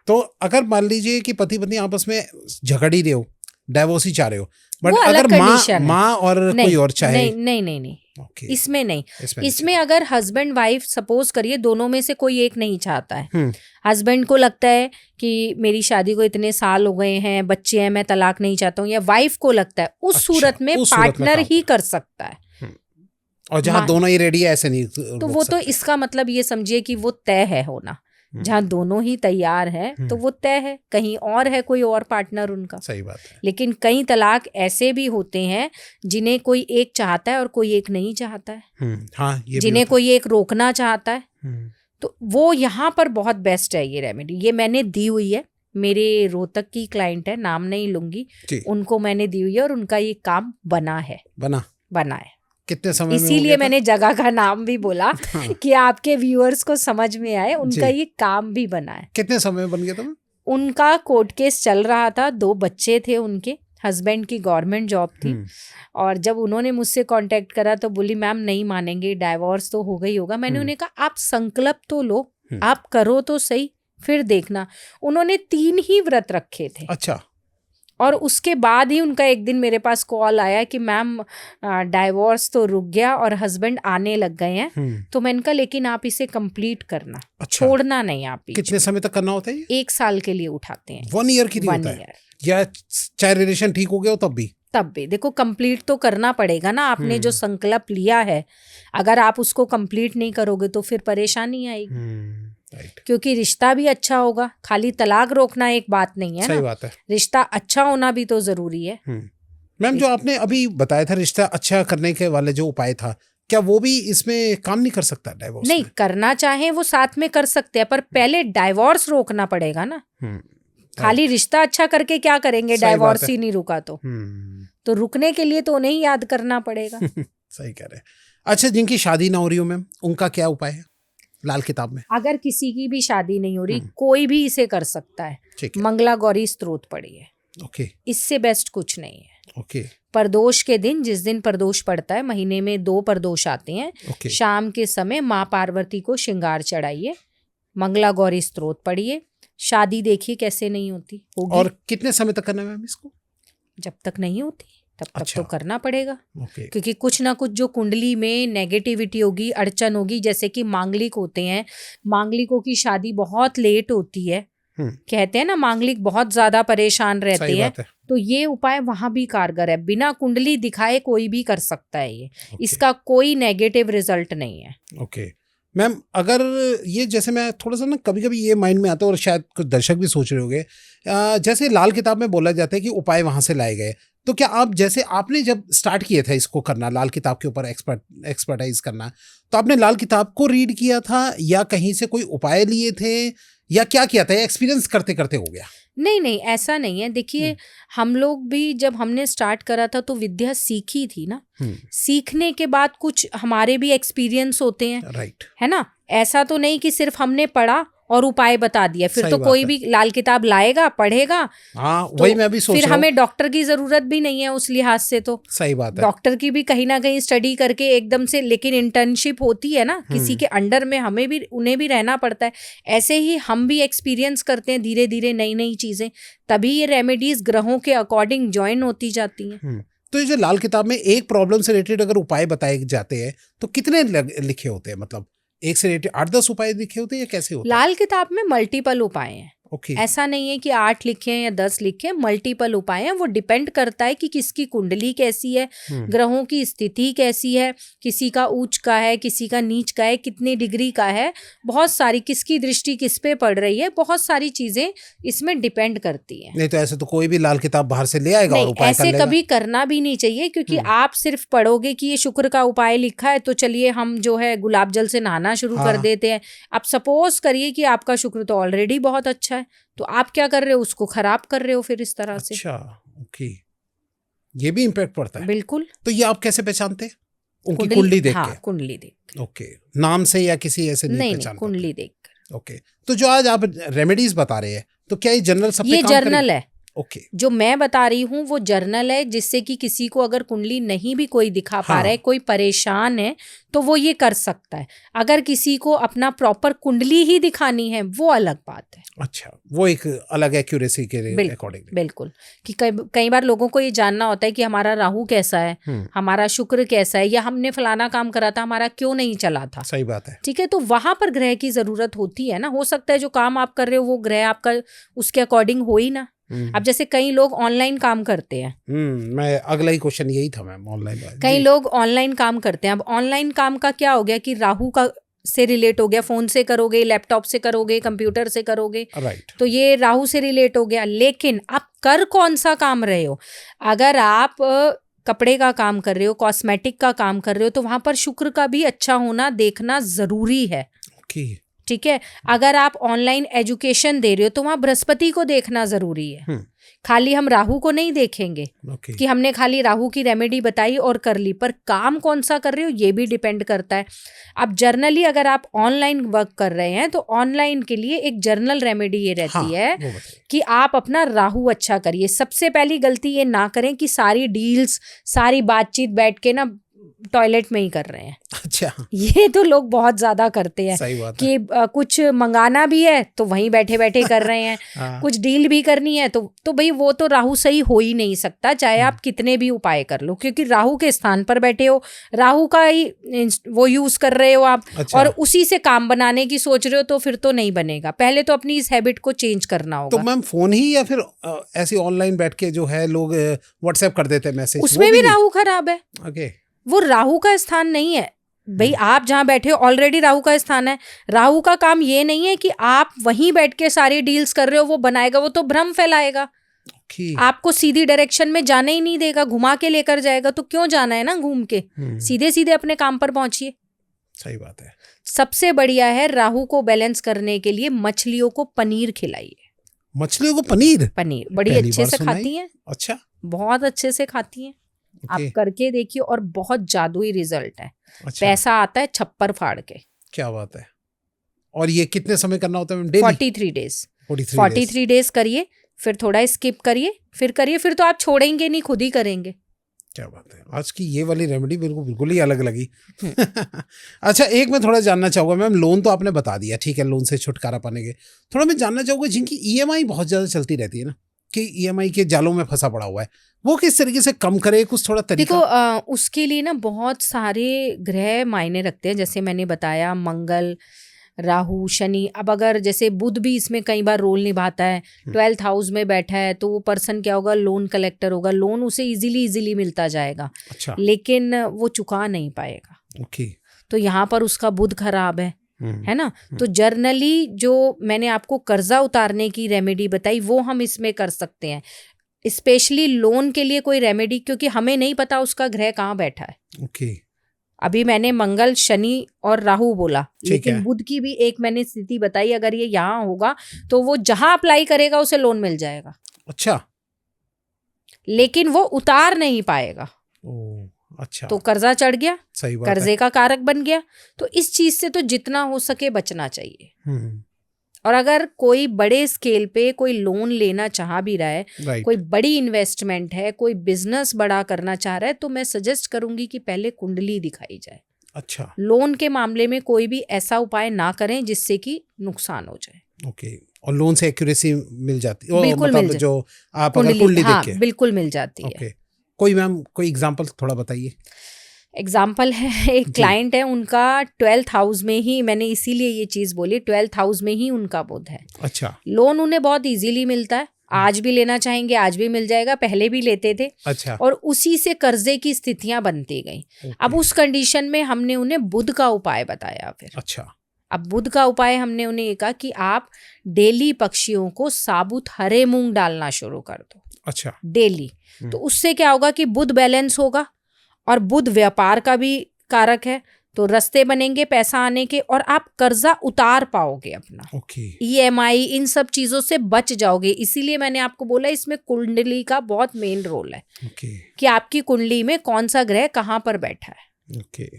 तो अगर मान लीजिए कि पति पत्नी आपस में झगड़ ही रहे हो, डाइवोर्स ही चाह रहे हो, बट अगर माँ और कोई और चाहे? नहीं, इसमें नहीं। इसमें अगर हस्बैंड वाइफ सपोज करिए दोनों में से कोई एक नहीं चाहता है, हस्बैंड को लगता है कि मेरी शादी को इतने साल हो गए हैं, बच्चे हैं, मैं तलाक नहीं चाहता हूँ, या वाइफ को लगता है, उस सूरत में पार्टनर ही कर सकता है। और जहाँ दोनों ही रेडी है ऐसे नहीं, तो वो तो इसका मतलब ये समझिए कि वो तय है होना। जहाँ दोनों ही तैयार है तो वो तय है। कहीं और है कोई और पार्टनर उनका, सही बात है। लेकिन कई तलाक ऐसे भी होते हैं जिन्हें कोई एक चाहता है और कोई एक नहीं चाहता है। हाँ, ये जिन्हें कोई एक रोकना चाहता है। तो वो यहाँ पर बहुत बेस्ट है ये रेमेडी। ये मैंने दी हुई है, मेरे रोहतक की क्लाइंट है, नाम नहीं लूंगी, उनको मैंने दी हुई है और उनका ये काम बना है। कितने समय में? इसीलिए मैंने जगह का नाम भी बोला कि आपके व्यूअर्स को समझ में आए। उनका ये काम भी बना है। कितने समय में बन गया था? उनका कोर्ट केस चल रहा था, 2 बच्चे थे उनके, हस्बैंड की गवर्नमेंट जॉब थी। और जब उन्होंने मुझसे कांटेक्ट करा तो बोली मैम नहीं मानेंगे, डाइवोर्स तो हो गई होगा। मैंने उन्हें कहा आप संकल्प तो लो, आप करो तो सही, फिर देखना। उन्होंने 3 ही व्रत रखे थे। अच्छा। और उसके बाद ही उनका एक दिन मेरे पास कॉल आया कि मैम डाइवोर्स तो रुक गया और हस्बैंड आने लग गए हैं। तो मैंने कहा लेकिन आप इसे कंप्लीट करना। अच्छा। छोड़ना नहीं आप। कितने समय तक करना होता है? 1 साल के लिए उठाते हैं। 1 ईयर की होता है? या चाहे रिलेशन ठीक हो गया हो तब भी देखो कंप्लीट तो करना पड़ेगा ना। आपने जो संकल्प लिया है, अगर आप उसको कंप्लीट नहीं करोगे तो फिर परेशानी आएगी। क्योंकि रिश्ता भी अच्छा होगा, खाली तलाक रोकना एक बात नहीं है। सही बात है। रिश्ता अच्छा होना भी तो जरूरी है। मैम, जो आपने अभी बताया था रिश्ता अच्छा करने के वाले जो उपाय था, क्या वो भी इसमें काम नहीं कर सकता डाइवोर्स? नहीं, करना चाहे वो साथ में कर सकते हैं, पर पहले डाइवोर्स रोकना पड़ेगा ना। खाली रिश्ता अच्छा करके क्या करेंगे? डाइवोर्स ही नहीं रुका तो रुकने के लिए तो उन्हें ही याद करना पड़ेगा। सही कह रहे हैं। अच्छा, जिनकी शादी ना हो रही हो मैम, उनका क्या उपाय है लाल किताब में? अगर किसी की भी शादी नहीं हो रही, कोई भी इसे कर सकता है। मंगला गौरी स्तोत्र पढ़िए। ओके। इससे बेस्ट कुछ नहीं है। ओके। प्रदोष के दिन, जिस दिन प्रदोष पड़ता है, महीने में 2 प्रदोष आते हैं। शाम के समय माँ पार्वती को श्रृंगार चढ़ाइए, मंगला गौरी स्तोत्र पढ़िए। शादी देखिए कैसे नहीं होती होगी। और कितने समय तक करना है मैम इसको? जब तक नहीं होती तब तक अच्छा। तो करना पड़ेगा। क्योंकि कुछ ना कुछ जो कुंडली में नेगेटिविटी होगी, अड़चन होगी, जैसे कि मांगलिक होते हैं, मांगलिकों की शादी बहुत लेट होती है, कहते हैं ना मांगलिक बहुत ज्यादा परेशान रहते सही हैं, बात है। तो ये उपाय वहां भी कारगर है। बिना कुंडली दिखाए कोई भी कर सकता है ये, इसका कोई नेगेटिव रिजल्ट नहीं है। ओके मैम, अगर ये जैसे मैं थोड़ा सा ना कभी कभी ये माइंड में आता है और शायद कुछ दर्शक भी सोच रहे होंगे, जैसे लाल किताब में बोला जाता है कि उपाय वहां से लाए गए, तो क्या आप जैसे आपने जब स्टार्ट किया था इसको करना, लाल किताब के ऊपर एक्सपर्टाइज करना, तो आपने लाल किताब को रीड किया था या कहीं से कोई उपाय लिए थे या क्या किया था, एक्सपीरियंस करते करते हो गया? नहीं, ऐसा नहीं है। देखिए, हम लोग भी जब हमने स्टार्ट करा था तो विद्या सीखी थी ना, सीखने के बाद कुछ हमारे भी एक्सपीरियंस होते हैं, राइट, है ना। ऐसा तो नहीं कि सिर्फ हमने पढ़ा और उपाय बता दिया, फिर सही तो बात कोई है। भी लाल किताब लाएगा पढ़ेगा, हाँ तो वही मैं भी सोच फिर रहा हूँ। हमें डॉक्टर की जरूरत भी नहीं है उस लिहाज से। तो सही बात है। डॉक्टर की भी कहीं ना कहीं स्टडी करके एकदम से, लेकिन इंटर्नशिप होती है ना, किसी के अंडर में हमें भी उन्हें भी रहना पड़ता है। ऐसे ही हम भी एक्सपीरियंस करते हैं धीरे धीरे नई नई चीजें, तभी ये रेमेडीज ग्रहों के अकॉर्डिंग ज्वाइन होती जाती हैं। तो ये जो लाल किताब में एक प्रॉब्लम से रिलेटेड अगर उपाय बताए जाते हैं तो कितने लिखे होते हैं, मतलब एक से रिलेटेड 8-10 उपाय लिखे होते हैं या कैसे होता है? लाल किताब में मल्टीपल उपाय हैं। ओके, ऐसा नहीं है कि 8 लिखे हैं या 10 लिखे हैं, मल्टीपल उपाय हैं। वो डिपेंड करता है कि किसकी कुंडली कैसी है, ग्रहों की स्थिति कैसी है, किसी का उच्च का है, किसी का नीच का है, कितनी डिग्री का है, बहुत सारी, किसकी दृष्टि किस पे पड़ रही है, बहुत सारी चीजें इसमें डिपेंड करती हैं। नहीं तो ऐसे तो कोई भी लाल किताब बाहर से ले आएगा और नहीं, उपाय कर ऐसे लेगा। कभी करना भी नहीं चाहिए, क्योंकि आप सिर्फ पढ़ोगे कि ये शुक्र का उपाय लिखा है तो चलिए हम जो है गुलाब जल से नहाना शुरू कर देते हैं। आप सपोज करिए कि आपका शुक्र तो ऑलरेडी बहुत अच्छा है, तो आप क्या कर रहे हो, उसको खराब कर रहे हो फिर इस तरह से। अच्छा, ओके, ये भी इम्पैक्ट पड़ता है। बिल्कुल। तो ये आप कैसे पहचानते हैं? उनकी कुंडली देख हाँ, के? कुंडली देख। ओके, नाम से या किसी ऐसे नहीं पहचान? कुंडली देख। ओके, तो जो आज आप रेमेडीज बता रहे हैं, तो क्या ये जनरल सब पे ये काम जर्नल करेगा? है। ओके, जो मैं बता रही हूँ वो जर्नल है, जिससे कि किसी को अगर कुंडली नहीं भी कोई दिखा पा रहा है, कोई परेशान है, तो वो ये कर सकता है। अगर किसी को अपना प्रॉपर कुंडली ही दिखानी है वो अलग बात है। अच्छा, वो एक अलग एक्यूरेसी के अकॉर्डिंग। बिल्कुल, कि कई बार लोगों को ये जानना होता है कि हमारा राहु कैसा है, हमारा शुक्र कैसा है, या हमने फलाना काम करा था हमारा क्यों नहीं चला था। सही बात है। ठीक है, तो वहां पर ग्रह की जरूरत होती है ना। हो सकता है जो काम आप कर रहे हो वो ग्रह आपका उसके अकॉर्डिंग हो ही ना। अब जैसे कई लोग ऑनलाइन काम करते हैं, मैं अगला ही क्वेश्चन यही था मैम, ऑनलाइन। कई लोग ऑनलाइन काम करते हैं। अब ऑनलाइन काम का क्या हो गया कि राहु का से रिलेट हो गया, फोन से करोगे, लैपटॉप से करोगे, कंप्यूटर से करोगे, राइट, तो ये राहु से रिलेट हो गया। लेकिन आप कर कौन सा काम रहे हो? अगर आप कपड़े का काम कर रहे हो, कॉस्मेटिक का काम कर रहे हो, तो वहां पर शुक्र का भी अच्छा होना देखना जरूरी है। ओके, ठीक है। अगर आप ऑनलाइन एजुकेशन दे रहे हो तो वहां बृहस्पति को देखना जरूरी है। खाली हम राहु को नहीं देखेंगे कि हमने खाली राहु की रेमेडी बताई और कर ली, पर काम कौन सा कर रहे हो ये भी डिपेंड करता है। अब जर्नली अगर आप ऑनलाइन वर्क कर रहे हैं तो ऑनलाइन के लिए एक जर्नल रेमेडी ये रहती है कि आप अपना राहु अच्छा करिए। सबसे पहली गलती ये ना करें कि सारी डील्स, सारी बातचीत बैठ के ना टॉयलेट में ही कर रहे हैं। अच्छा, ये तो लोग बहुत ज्यादा करते हैं। सही बात कि कुछ मंगाना भी है तो वहीं बैठे बैठे कर रहे हैं। कुछ डील भी करनी है तो भाई वो तो राहु सही हो ही नहीं सकता, चाहे आप कितने भी उपाय कर लो, क्योंकि राहु के स्थान पर बैठे हो, राहु का ही वो यूज कर रहे हो आप। अच्छा। और उसी से काम बनाने की सोच रहे हो तो फिर तो नहीं बनेगा। पहले तो अपनी इस हैबिट को चेंज करना होगा। तो मैम फोन ही या फिर ऐसे ऑनलाइन बैठ के जो है लोग व्हाट्सएप कर देते हैं मैसेज, उसमें भी राहु खराब है। ओके, वो राहु का स्थान नहीं है भाई। आप जहां बैठे हो ऑलरेडी राहु का स्थान है। राहु का काम ये नहीं है कि आप वहीं बैठ के सारी डील्स कर रहे हो, वो बनाएगा, वो तो भ्रम फैलाएगा। आपको सीधी डायरेक्शन में जाने ही नहीं देगा, घुमा के लेकर जाएगा। तो क्यों जाना है ना घूम के, सीधे सीधे अपने काम पर पहुंचिए। सही बात है। सबसे बढ़िया है राहु को बैलेंस करने के लिए मछलियों को पनीर खिलाइए। मछलियों को पनीर बड़ी अच्छे से खाती हैं। अच्छा, बहुत अच्छे से खाती हैं। आप करके देखिए और बहुत जादुई रिजल्ट है। अच्छा। पैसा आता है छप्पर फाड़ के। क्या बात है। और ये कितने समय करना होता है? 43 डेज। 43 डेज करिए, फिर थोड़ा स्किप करिए, फिर करिए, फिर तो आप छोड़ेंगे नहीं, खुद ही करेंगे। क्या बात है। आज की ये वाली रेमेडी मेरे को बिल्कुल ही अलग लगी। अच्छा, एक मैं थोड़ा जानना चाहूँगा मैम, लोन तो आपने बता दिया, ठीक है, लोन से छुटकारा पाने के, थोड़ा मैं जानना चाहूँगा जिनकी EMI बहुत ज़्यादा चलती रहती है ना, कि EMI के जालों में फंसा पड़ा हुआ है, वो किस तरीके से कम करे, कुछ थोड़ा तरीका? देखो उसके लिए ना बहुत सारे ग्रह मायने रखते हैं। जैसे मैंने बताया मंगल, राहु शनि, अब अगर जैसे बुध भी इसमें कई बार रोल निभाता है, 12th हाउस में बैठा है, तो वो पर्सन क्या होगा, लोन कलेक्टर होगा, लोन उसे इजीली मिलता जाएगा, अच्छा, लेकिन वो चुका नहीं पाएगा। ओके, तो यहाँ पर उसका बुध खराब है ना। तो जर्नली जो मैंने आपको कर्जा उतारने की रेमेडी बताई वो हम इसमें कर सकते हैं, स्पेशली लोन के लिए कोई रेमेडी, क्योंकि हमें नहीं पता उसका ग्रह कहाँ बैठा है। ओके, अभी मैंने मंगल शनि और राहु बोला, लेकिन है। बुध की भी एक मैंने स्थिति बताई, अगर ये यहाँ होगा तो वो जहां अप्लाई करेगा उसे लोन मिल जाएगा, अच्छा, लेकिन वो उतार नहीं पाएगा। ओ, अच्छा, तो कर्जा चढ़ गया, सही बात है। कर्जे का कारक बन गया। तो इस चीज से तो जितना हो सके बचना चाहिए। और अगर कोई बड़े स्केल पे कोई लोन लेना चाह भी रहा है, राइट, कोई बड़ी इन्वेस्टमेंट है, कोई बिजनेस बड़ा करना चाह रहा है, तो मैं सजेस्ट करूंगी कि पहले कुंडली दिखाई जाए। अच्छा, लोन के मामले में कोई भी ऐसा उपाय ना करें जिससे कि नुकसान हो जाए। ओके, और लोन से एक्यूरेसी मिल जाती है, बिल्कुल मिल मतलब जाती। जो आप अगर कुंडली हाँ, देख के, बिल्कुल मिल जाती है। ओके, कोई मैम कोई एग्जांपल थोड़ा बताइए। एग्जाम्पल है, एक क्लाइंट है, उनका 12th हाउस में ही, मैंने इसीलिए ये चीज बोली, 12th हाउस में ही उनका बुध है। अच्छा, लोन उन्हें बहुत इजीली मिलता है, आज भी लेना चाहेंगे आज भी मिल जाएगा, पहले भी लेते थे, अच्छा, और उसी से कर्जे की स्थितियां बनती गई। अब उस कंडीशन में हमने उन्हें बुध का उपाय बताया। फिर अच्छा, अब बुध का उपाय हमने उन्हें ये कहा कि आप डेली पक्षियों को साबुत हरे मूंग डालना शुरू कर दो, अच्छा, डेली। तो उससे क्या होगा कि बुध बैलेंस होगा, और बुध व्यापार का भी कारक है, तो रास्ते बनेंगे पैसा आने के, और आप कर्जा उतार पाओगे अपना, ओके, EMI इन सब चीजों से बच जाओगे। इसीलिए मैंने आपको बोला इसमें कुंडली का बहुत मेन रोल है, ओके, कि आपकी कुंडली में कौन सा ग्रह कहाँ पर बैठा है। ओके।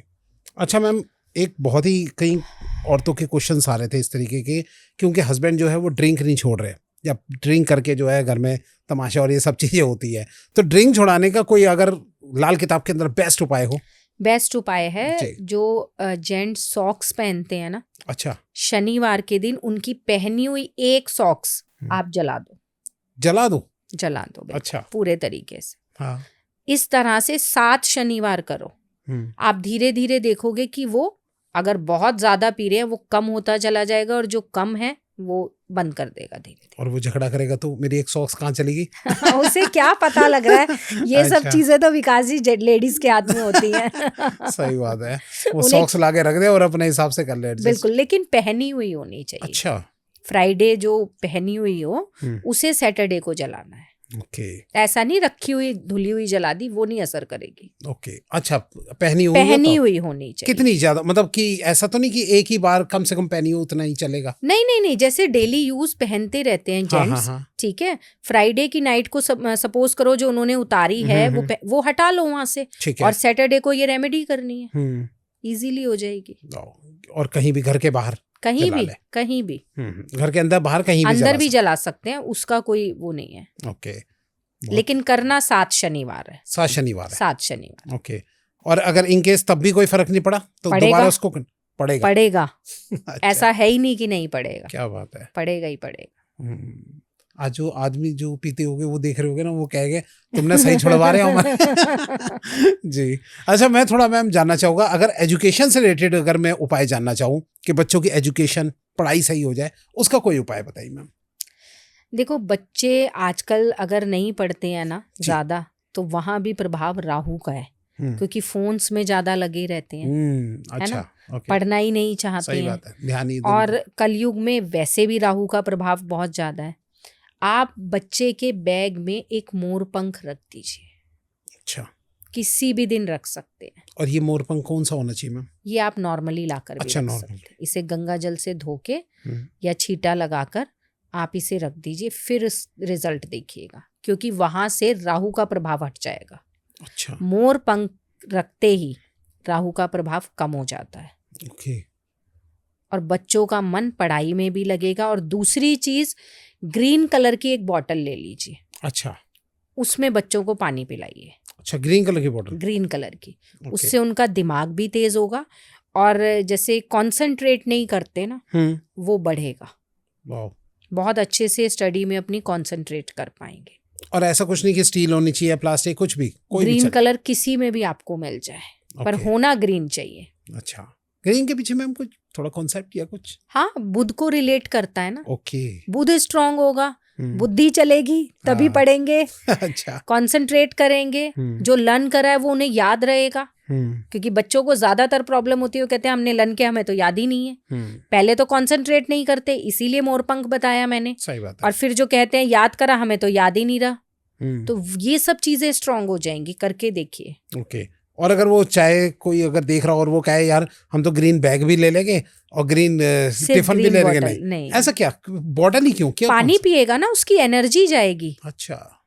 अच्छा मैम, एक बहुत ही कई औरतों के क्वेश्चंस आ रहे थे इस तरीके के, क्योंकि हस्बैंड जो है वो ड्रिंक नहीं छोड़ रहे, या ड्रिंक करके जो है घर में तमाशा और ये सब चीज़ें होती है, तो ड्रिंक छुड़ाने का कोई अगर लाल किताब के अंदर बेस्ट उपाय हो? बेस्ट उपाय है जी। जो जेंट्स सॉक्स पहनते हैं ना, अच्छा, शनिवार के दिन उनकी पहनी हुई एक सॉक्स आप जला दो, जला दो, बिल्कुल, अच्छा, पूरे तरीके से। हाँ, इस तरह से 7 शनिवार करो। आप धीरे धीरे देखोगे कि वो अगर बहुत ज्यादा पी रहे हैं वो कम होता चला जाएगा, और जो कम है वो बंद कर देगा धीरे और वो झगड़ा करेगा तो मेरी एक सॉक्स कहाँ चलेगी? धीरे। उसे क्या पता लग रहा है, ये सब अच्छा। चीजें तो विकास जी लेडीज के हाथ में होती हैं। सही बात है, वो उन्हें- सॉक्स ला के रख दे और अपने हिसाब से कर ले adjust। बिल्कुल, लेकिन पहनी हुई होनी चाहिए। अच्छा, फ्राइडे जो पहनी हुई हो हम्म, उसे सैटरडे को जलाना है। ओके, ऐसा नहीं रखी हुई धुली हुई जला दी, वो नहीं असर करेगी। ओके, अच्छा, पहनी हुई हो पहनी तो? हुई होनी चाहिए। कितनी ज्यादा, मतलब कि ऐसा तो नहीं कि एक ही बार कम से कम पहनी हो उतना ही चलेगा? नहीं, जैसे डेली यूज पहनते रहते हैं हाँ, जेंट्स, हाँ, हाँ, ठीक है। फ्राइडे की नाइट को सपोज करो जो उन्होंने उतारी है वो हटा लो वहां से, ठीक है, और सैटरडे को ये रेमेडी करनी है, हम्म, इजीली हो जाएगी। और कहीं भी घर के बाहर कहीं जला भी ले। कहीं भी घर के अंदर बाहर कहीं भी अंदर भी सकते जला सकते हैं, उसका कोई वो नहीं है। हैं। ओके, लेकिन करना 7 शनिवार है। 7 शनिवार है, 7 शनिवार ओके। और अगर इन केस तब भी कोई फर्क नहीं पड़ा तो पड़ेगा। दोबारा उसको पड़ेगा? पड़ेगा। अच्छा, ऐसा है ही नहीं कि नहीं पड़ेगा, क्या बात है। पड़ेगा ही पड़ेगा। आज जो आदमी जो पीते होगे वो देख रहे होगे ना, वो कहेंगे तुमने सही छुड़वा रहे हो हमारे। जी। अच्छा, मैं थोड़ा मैम जानना चाहूँगा, अगर एजुकेशन से रिलेटेड अगर मैं उपाय जानना चाहूँ कि बच्चों की एजुकेशन पढ़ाई सही हो जाए, उसका कोई उपाय बताइए मैम। देखो, बच्चे आजकल अगर नहीं पढ़ते हैं ना ज्यादा, तो वहां भी प्रभाव राहु का है, क्योंकि फोन्स में ज्यादा लगे रहते हैं, अच्छा, ओके, पढ़ना ही नहीं चाहते सही हैं। बात है, ध्यान ही और कलयुग में वैसे भी राहु का प्रभाव बहुत ज्यादा है। आप बच्चे के बैग में एक मोर पंख रख दीजिए, अच्छा, किसी भी दिन रख सकते हैं। और ये मोरपंख कौन सा होना चाहिए मैम? ये आप नॉर्मली लाकर भी अच्छा, रख नॉर्मल। सकते हैं। इसे गंगा जल से धो के या छींटा लगाकर आप इसे रख दीजिए, फिर रिजल्ट देखिएगा, क्योंकि वहां से राहु का प्रभाव हट जाएगा। अच्छा, मोर पंख रखते ही राहु का प्रभाव कम हो जाता है, ओके, और बच्चों का मन पढ़ाई में भी लगेगा। और दूसरी चीज, ग्रीन कलर की एक बॉटल ले लीजिए, अच्छा, उसमें बच्चों को पानी पिलाइए, अच्छा, ग्रीन कलर की बॉटल, ग्रीन कलर की। ओके। उससे उनका दिमाग भी तेज होगा, और जैसे कंसंट्रेट नहीं करते ना, वो बढ़ेगा, वाह, बहुत अच्छे से स्टडी में अपनी कंसंट्रेट कर पाएंगे। और ऐसा कुछ नहीं कि स्टील होनी चाहिए, प्लास्टिक, कुछ भी, कोई भी ग्रीन चले? कलर किसी में भी आपको मिल जाए, पर ओके, होना ग्रीन चाहिए। अच्छा, ग्रीन के पीछे मैम कुछ थोड़ा कॉन्सेप्ट किया कुछ? हाँ, बुध को रिलेट करता है ना। ओके। बुध स्ट्रांग होगा, बुद्धि चलेगी, तभी हाँ। पढ़ेंगे, अच्छा। कंसंट्रेट करेंगे, जो लर्न करा है वो उन्हें याद रहेगा। क्योंकि बच्चों को ज्यादातर प्रॉब्लम होती है, वो कहते हैं हमने लर्न किया, हमें तो याद ही नहीं है। पहले तो कंसंट्रेट नहीं करते, इसीलिए मोरपंख बताया मैंने। सही बात है। और फिर जो कहते हैं याद करा, हमें तो याद ही नहीं रहा। तो ये सब चीजें स्ट्रांग हो जाएंगी, करके देखिए। ओके। और अगर वो चाहे कोई अगर देख रहा हो और वो कहे यार हम तो ग्रीन बैग भी ले लेंगे और ग्रीन टिफिन भी ले लेंगे, नहीं ऐसा क्या? बॉटल ही क्यों? क्या पानी पिएगा ना, उसकी एनर्जी जाएगी। अच्छा।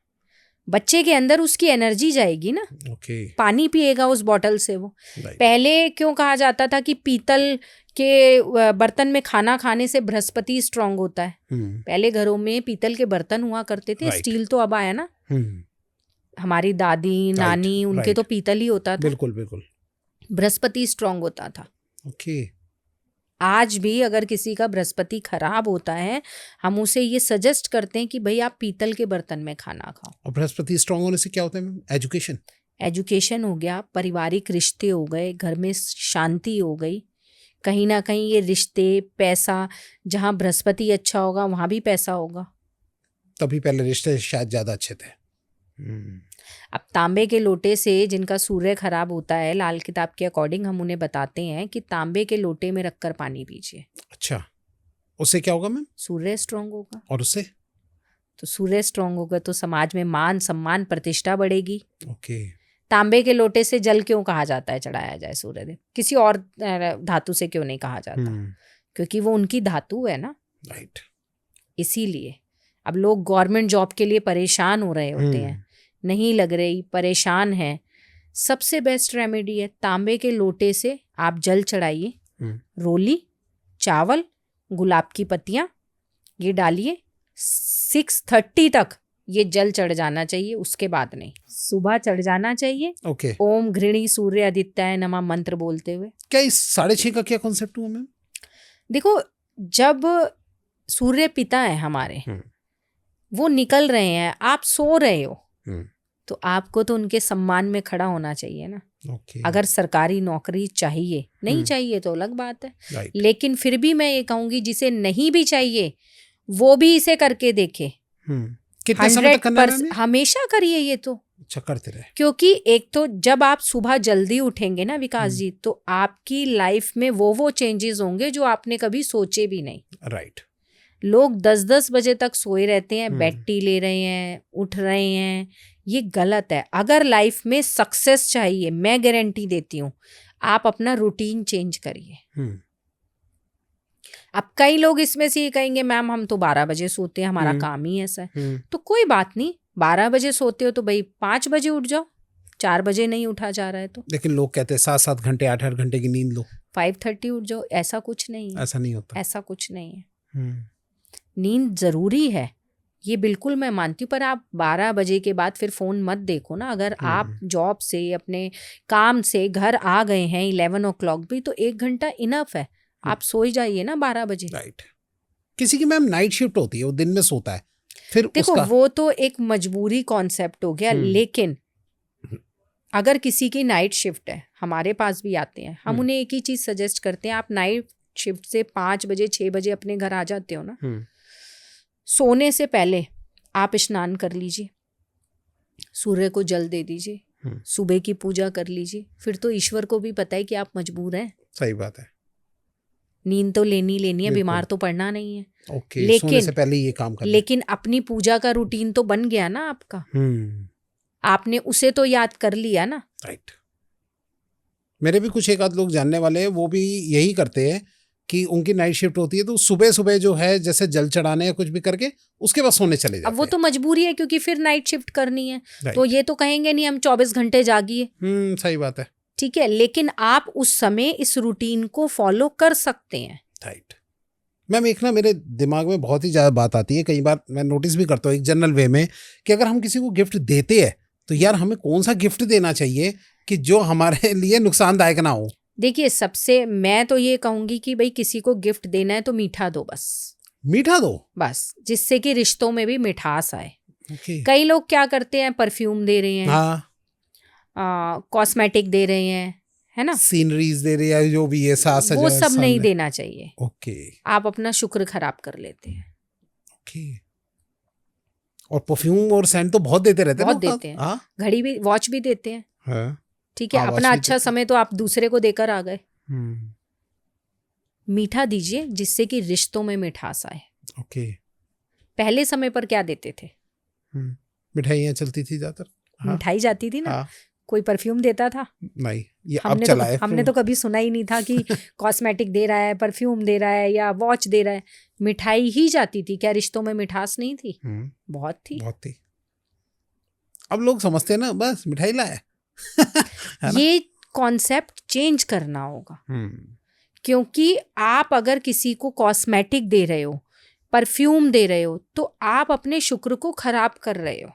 बच्चे के अंदर उसकी एनर्जी जाएगी ना। ओके। पानी पिएगा उस बॉटल से वो। पहले क्यों कहा जाता था कि पीतल के बर्तन में खाना खाने से बृहस्पति स्ट्रांग होता है? पहले घरों में पीतल के बर्तन हुआ करते थे। स्टील तो अब आया ना। हमारी दादी नानी उनके तो पीतल ही होता था। बिल्कुल बिल्कुल। बृहस्पति स्ट्रांग होता था। ओके। आज भी अगर किसी का बृहस्पति खराब होता है, हम उसे ये सजेस्ट करते हैं कि भाई आप पीतल के बर्तन में खाना खाओ। और बृहस्पति स्ट्रांग होने से क्या होता है? एजुकेशन हो गया, पारिवारिक रिश्ते हो गए, घर में शांति हो गई। कहीं ना कहीं ये रिश्ते, पैसा, जहाँ बृहस्पति अच्छा होगा वहाँ भी पैसा होगा। तभी पहले रिश्ते शायद ज्यादा अच्छे थे। अब तांबे के लोटे से जिनका सूर्य खराब होता है, लाल किताब के अकॉर्डिंग हम उन्हें बताते हैं कि तांबे के लोटे में रखकर पानी पीजिए। अच्छा, उससे क्या होगा मैम? सूर्य स्ट्रांग होगा। और उससे? तो सूर्य स्ट्रांग होगा तो समाज में मान सम्मान प्रतिष्ठा बढ़ेगी। ओके। तांबे के लोटे से जल क्यों कहा जाता है चढ़ाया जाए सूर्यदेव? किसी और धातु से क्यों नहीं कहा जाता? क्योंकि वो उनकी धातु है ना। राइट। इसीलिए अब लोग गवर्नमेंट जॉब के लिए परेशान हो रहे होते हैं, नहीं लग रही, परेशान है। सबसे बेस्ट रेमेडी है, तांबे के लोटे से आप जल चढ़ाइए। रोली, चावल, गुलाब की पत्तियां, ये डालिए। 6:30 तक ये जल चढ़ जाना चाहिए, उसके बाद नहीं। सुबह चढ़ जाना चाहिए। ओके। ओम घृणी सूर्य आदित्याय नमः मंत्र बोलते हुए। क्या इस 6:30 का क्या कॉन्सेप्ट हुआ मैम? देखो, जब सूर्य पिता है हमारे, वो निकल रहे हैं, आप सो रहे हो, तो आपको तो उनके सम्मान में खड़ा होना चाहिए ना। अगर सरकारी नौकरी चाहिए, नहीं चाहिए तो अलग बात है। लेकिन फिर भी मैं ये कहूंगी जिसे नहीं भी चाहिए वो भी इसे करके देखे। कितने समय तक करना है? हमेशा करिए ये तो। अच्छा, करते रहे। क्योंकि एक तो जब आप सुबह जल्दी उठेंगे ना विकास जी, तो आपकी लाइफ में वो चेंजेस होंगे जो आपने कभी सोचे भी नहीं। राइट। लोग 10-10 बजे तक सोए रहते हैं, बेड टी ले रहे हैं, उठ रहे हैं, ये गलत है। अगर लाइफ में सक्सेस चाहिए, मैं गारंटी देती हूँ, आप अपना रूटीन चेंज करिए। अब कई लोग इसमें से ये कहेंगे मैम हम तो 12 बजे सोते हैं, हमारा काम ही ऐसा है। तो कोई बात नहीं, 12 बजे सोते हो तो भाई 5 बजे उठ जाओ, 4 बजे नहीं उठा जा रहा है तो। लेकिन लोग कहते हैं 7-7 घंटे 8-8 घंटे की नींद लो, 5:30 उठ जाओ। ऐसा कुछ नहीं है। ऐसा नहीं होता। ऐसा कुछ नहीं है। नींद जरूरी है, ये बिल्कुल मैं मानती हूँ, पर आप 12 बजे के बाद फिर फोन मत देखो ना। अगर आप जॉब से, अपने काम से घर आ गए हैं 11 o'clock भी, तो 1 घंटा इनफ है, आप सो ही जाइए ना 12 बजे। राइट। किसी की मैम नाइट शिफ्ट होती है, वो दिन में सोता है, फिर देखो वो तो एक मजबूरी कॉन्सेप्ट हो गया। लेकिन अगर किसी की नाइट शिफ्ट है, हमारे पास भी आते हैं, हम उन्हें एक ही चीज सजेस्ट करते हैं, आप नाइट शिफ्ट से 5 बजे 6 बजे अपने घर आ जाते हो ना, सोने से पहले आप स्नान कर लीजिए, सूर्य को जल दे दीजिए, सुबह की पूजा कर लीजिए। फिर तो ईश्वर को भी पता है कि आप मजबूर हैं। सही बात है। नींद तो लेनी है, बीमार तो पड़ना नहीं है। ओके, सोने से पहले ये काम करना। लेकिन अपनी पूजा का रूटीन तो बन गया ना आपका। आपने उसे तो याद कर लिया ना। राइट। मेरे भी कुछ एक आध लोग जानने वाले हैं, वो भी यही करते हैं कि उनकी नाइट शिफ्ट होती है तो सुबह सुबह जो है जैसे जल चढ़ाने या कुछ भी करके उसके बाद सोने चले जाते हैं। अब वो तो मजबूरी है क्योंकि फिर नाइट शिफ्ट करनी है, तो ये तो कहेंगे नहीं हम 24 घंटे जागिए। सही बात है। ठीक है, लेकिन आप उस समय इस रूटीन को फॉलो कर सकते हैं। राइट। मैम एक ना मेरे दिमाग में बहुत ही ज़्यादा बात आती है, कई बार मैं नोटिस भी करता हूँ एक जनरल वे में, कि अगर हम किसी को गिफ्ट देते हैं तो यार हमें कौन सा गिफ्ट देना चाहिए कि जो हमारे लिए नुकसानदायक ना हो। देखिए, सबसे मैं तो ये कहूंगी कि भाई किसी को गिफ्ट देना है तो मीठा दो, बस मीठा दो बस, जिससे कि रिश्तों में भी मिठास आए। Okay. कई लोग क्या करते हैं, परफ्यूम दे रहे हैं, हाँ, कॉस्मेटिक दे रहे हैं, है ना, सीनरीज दे रही है जो भी है, सास वो सजा सब नहीं देना चाहिए। ओके आप अपना शुक्र खराब कर लेते हैं। ओके। और परफ्यूम और सेंट तो बहुत देते रहते हैं बहुत ना? देते हैं। हाँ घड़ी भी, वॉच भी देते हैं। हाँ ठीक है, हाँ, अपना watch भी अच्छा देते समय तो आप दूसरे को देकर आ गए। हैं। मीठा दीजिए जिससे कि रिश्तों में मिठास आए। ओके। पहले समय पर क्या देते थे? मिठाइयाँ चलती थी ज्यादातर। हाँ मिठाई जाती थी ना। हाँ। कोई परफ्यूम देता था? नहीं, ये अब हमने चला है। हमने तो कभी सुना ही नहीं था कि कॉस्मेटिक दे रहा है, परफ्यूम दे रहा है या वॉच दे रहा है। मिठाई ही जाती थी। क्या रिश्तों में मिठास नहीं थी? बहुत थी। बहुत थी। अब लोग समझते हैं ना बस मिठाई लाए है ना? ये कॉन्सेप्ट चेंज करना होगा। क्योंकि आप अगर किसी को कॉस्मेटिक दे रहे हो, परफ्यूम दे रहे हो, तो आप अपने शुक्र को खराब कर रहे हो।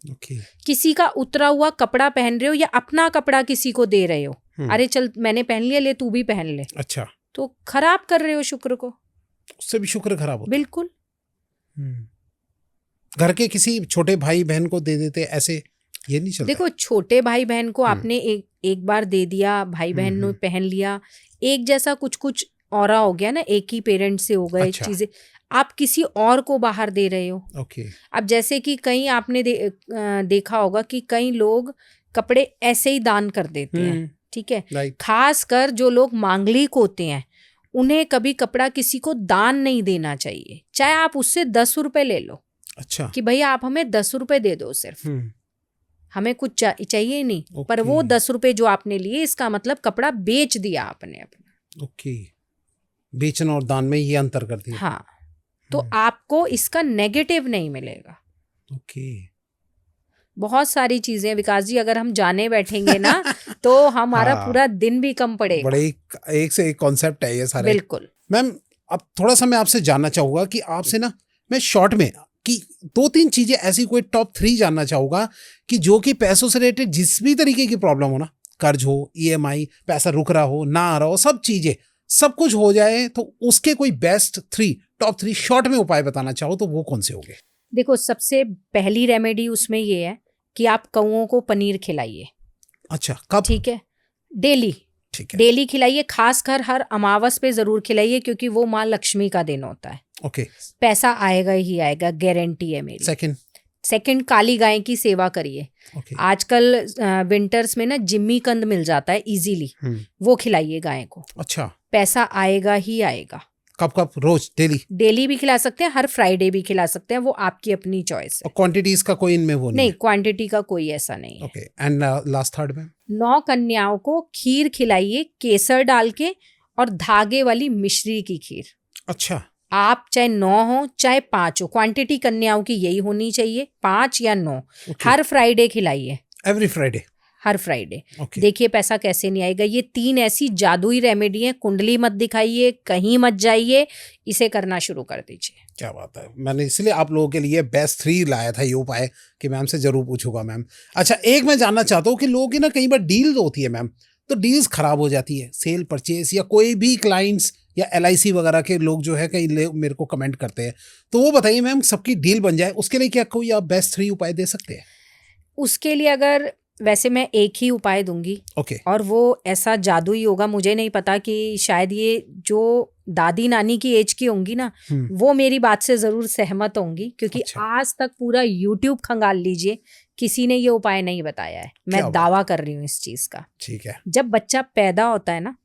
ओके। किसी का उतरा हुआ कपड़ा पहन रहे हो या अपना कपड़ा किसी को दे रहे हो, अरे चल मैंने पहन लिया, ले तू भी पहन ले, अच्छा, तो खराब कर रहे हो शुक्र को। उससे भी शुक्र खराब होता बिल्कुल। घर के किसी छोटे भाई बहन को दे देते, ऐसे ये नहीं चलता? देखो, छोटे भाई बहन को आपने एक बार दे दिया, भाई बहन ने पहन लिया, एक जैसा कुछ कुछ औरा हो गया ना, एक ही पेरेंट से हो गए। अच्छा। चीजें आप किसी और को बाहर दे रहे हो। ओके। अब जैसे कि कहीं आपने देखा होगा कि कई लोग कपड़े ऐसे ही दान कर देते हैं। ठीक है, राइट। खास कर जो लोग मांगलिक होते हैं, उन्हें कभी कपड़ा किसी को दान नहीं देना चाहिए, चाहे आप उससे 10 रुपए ले लो। अच्छा। कि भैया आप हमें 10 रुपए दे दो, सिर्फ हमें कुछ चाहिए नहीं। पर वो 10 रुपए जो आपने लिए, इसका मतलब कपड़ा बेच दिया आपने अपना। ओके। बेचना और दान में ये अंतर कर दिया। हाँ, तो आपको इसका नेगेटिव नहीं मिलेगा। ओके। बहुत सारी चीजें विकास जी, अगर हम जाने बैठेंगे ना तो हमारा पूरा दिन भी कम पड़ेगा। बड़े एक से एक कॉन्सेप्ट है ये सारे। बिल्कुल। मैम, अब थोड़ा सा मैं आपसे जानना चाहूंगा कि आपसे ना मैं शॉर्ट में कि 2-3 चीजें ऐसी कोई टॉप 3 जानना चाहूंगा कि जो कि पैसों से रिलेटेड जिस भी तरीके की प्रॉब्लम हो ना, कर्ज हो, EMI, पैसा रुक रहा हो, ना आ रहा हो, सब चीजें, सब कुछ हो जाए, तो उसके कोई बेस्ट 3 टॉप 3 शॉर्ट में उपाय बताना चाहो तो वो कौन से होंगे? देखो, सबसे पहली रेमेडी उसमें ये है कि आप कौओं को पनीर खिलाइए। अच्छा, कब? ठीक है, डेली। ठीक है, डेली खिलाइए, खासकर हर अमावस पे जरूर खिलाइए, क्योंकि वो माँ लक्ष्मी का दिन होता है। ओके। पैसा आएगा ही आएगा, गारंटी है मेरी। सेकंड, काली गाय की सेवा करिए। आजकल विंटर्स में ना जिम्मी कंद मिल जाता है इजीली, वो खिलाइए गाय को। अच्छा। पैसा आएगा ही आएगा। कब कब? रोज? डेली भी खिला सकते हैं, हर फ्राइडे भी खिला सकते हैं, वो आपकी अपनी चॉइस है। क्वांटिटीज का कोई इनमें वो नहीं, क्वांटिटी का कोई ऐसा नहीं है। ओके। एंड लास्ट थर्ड में 9 कन्याओं को खीर खिलाइए, केसर डाल के, और धागे वाली मिश्री की खीर। अच्छा। आप चाहे 9 हो चाहे 5 हो, क्वांटिटी कन्याओं की यही होनी चाहिए, 5 या 9। हर फ्राइडे खिलाइए। Every Friday? हर फ्राइडे। देखिए पैसा कैसे नहीं आएगा। ये 3 ऐसी जादुई रेमेडी है। कुंडली मत दिखाइए, कहीं मत जाइए, इसे करना शुरू कर दीजिए। क्या बात है, मैंने इसलिए आप लोगों के लिए बेस्ट 3 लाया था ये उपाय कि मैम से जरूर पूछूंगा। मैम, अच्छा, एक मैं जानना चाहता हूँ कि लोगों की ना कई बार डील होती है मैम, तो डील्स खराब हो जाती है, सेल परचेज, या कोई भी क्लाइंट्स या LIC वगैरह के लोग जो है कई मेरे को कमेंट करते हैं, तो वो बताइए मैम, सबकी डील बन जाए उसके लिए क्या कोई आप बेस्ट 3 उपाय दे सकते हैं? उसके लिए अगर वैसे मैं एक ही उपाय दूंगी। और वो ऐसा जादुई होगा, मुझे नहीं पता कि शायद ये जो दादी नानी की एज की होंगी ना, वो मेरी बात से जरूर सहमत होंगी, क्योंकि आज तक पूरा YouTube खंगाल लीजिए, किसी ने ये उपाय नहीं बताया है। मैं दावा कर रही हूँ इस चीज का। ठीक है। जब बच्चा पैदा होता है ना,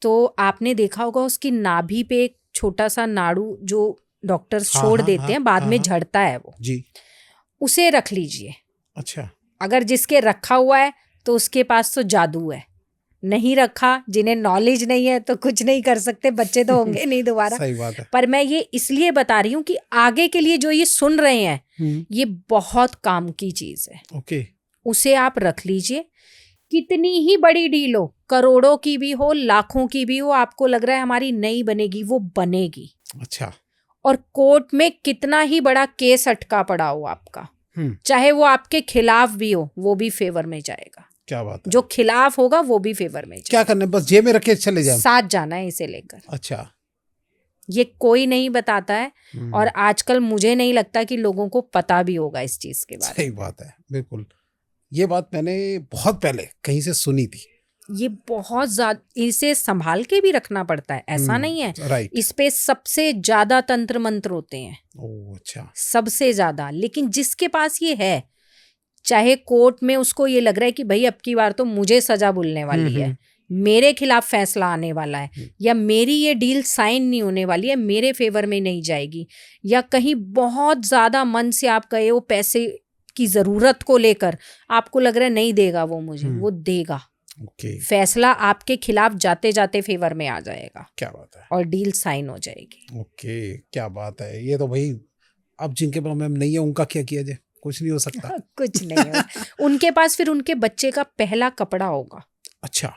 तो आपने देखा होगा उसकी नाभि पे एक छोटा सा नाड़ू जो डॉक्टर्स छोड़ देते हैं, बाद में झड़ता है वो जी, उसे रख लीजिए। अच्छा। अगर जिसके रखा हुआ है तो उसके पास तो जादू है, नहीं रखा, जिन्हें नॉलेज नहीं है तो कुछ नहीं कर सकते, बच्चे तो होंगे नहीं दोबारा। सही बात है। पर मैं ये इसलिए बता रही हूँ कि आगे के लिए जो ये सुन रहे हैं, ये बहुत काम की चीज है। ओके। उसे आप रख लीजिए। कितनी ही बड़ी डील हो, करोड़ों की भी हो, लाखों की भी हो, आपको लग रहा है हमारी नहीं बनेगी, वो बनेगी। अच्छा। और कोर्ट में कितना ही बड़ा केस अटका पड़ा हो आपका, चाहे वो आपके खिलाफ भी हो, वो भी फेवर में जाएगा। क्या बात है। जो खिलाफ होगा वो भी फेवर में जाएगा। क्या करना है? बस जेब में रखे चले जाए, साथ जाना है इसे लेकर। अच्छा। ये कोई नहीं बताता है, और आजकल मुझे नहीं लगता कि लोगों को पता भी होगा इस चीज के बारे में। सही बात है, बिल्कुल। ये बात मैंने बहुत पहले कहीं से सुनी थी। ये बहुत ज्यादा इसे संभाल के भी रखना पड़ता है, ऐसा नहीं है। राइट। इस पे सबसे ज्यादा तंत्र मंत्र होते हैं। ओह अच्छा। सबसे ज्यादा। लेकिन जिसके पास ये है, चाहे कोर्ट में उसको ये लग रहा है कि भाई अब की बार तो मुझे सजा मिलने वाली है, मेरे खिलाफ फैसला आने वाला है, या मेरी ये डील साइन नहीं होने वाली है, मेरे फेवर में नहीं जाएगी, या कहीं बहुत ज्यादा मन से आप गए हो पैसे की जरूरत को लेकर, आपको लग रहा है नहीं देगा वो मुझे, वो देगा। फैसला आपके खिलाफ जाते जाते फेवर में आ जाएगा। क्या बात है। और डील साइन हो जाएगी। ओके, क्या बात है। ये तो भाई अब जिनके पास मैम नहीं है उनका क्या किया जाए, कुछ नहीं हो सकता। कुछ नहीं हो। उनके पास फिर उनके बच्चे का पहला कपड़ा होगा। अच्छा।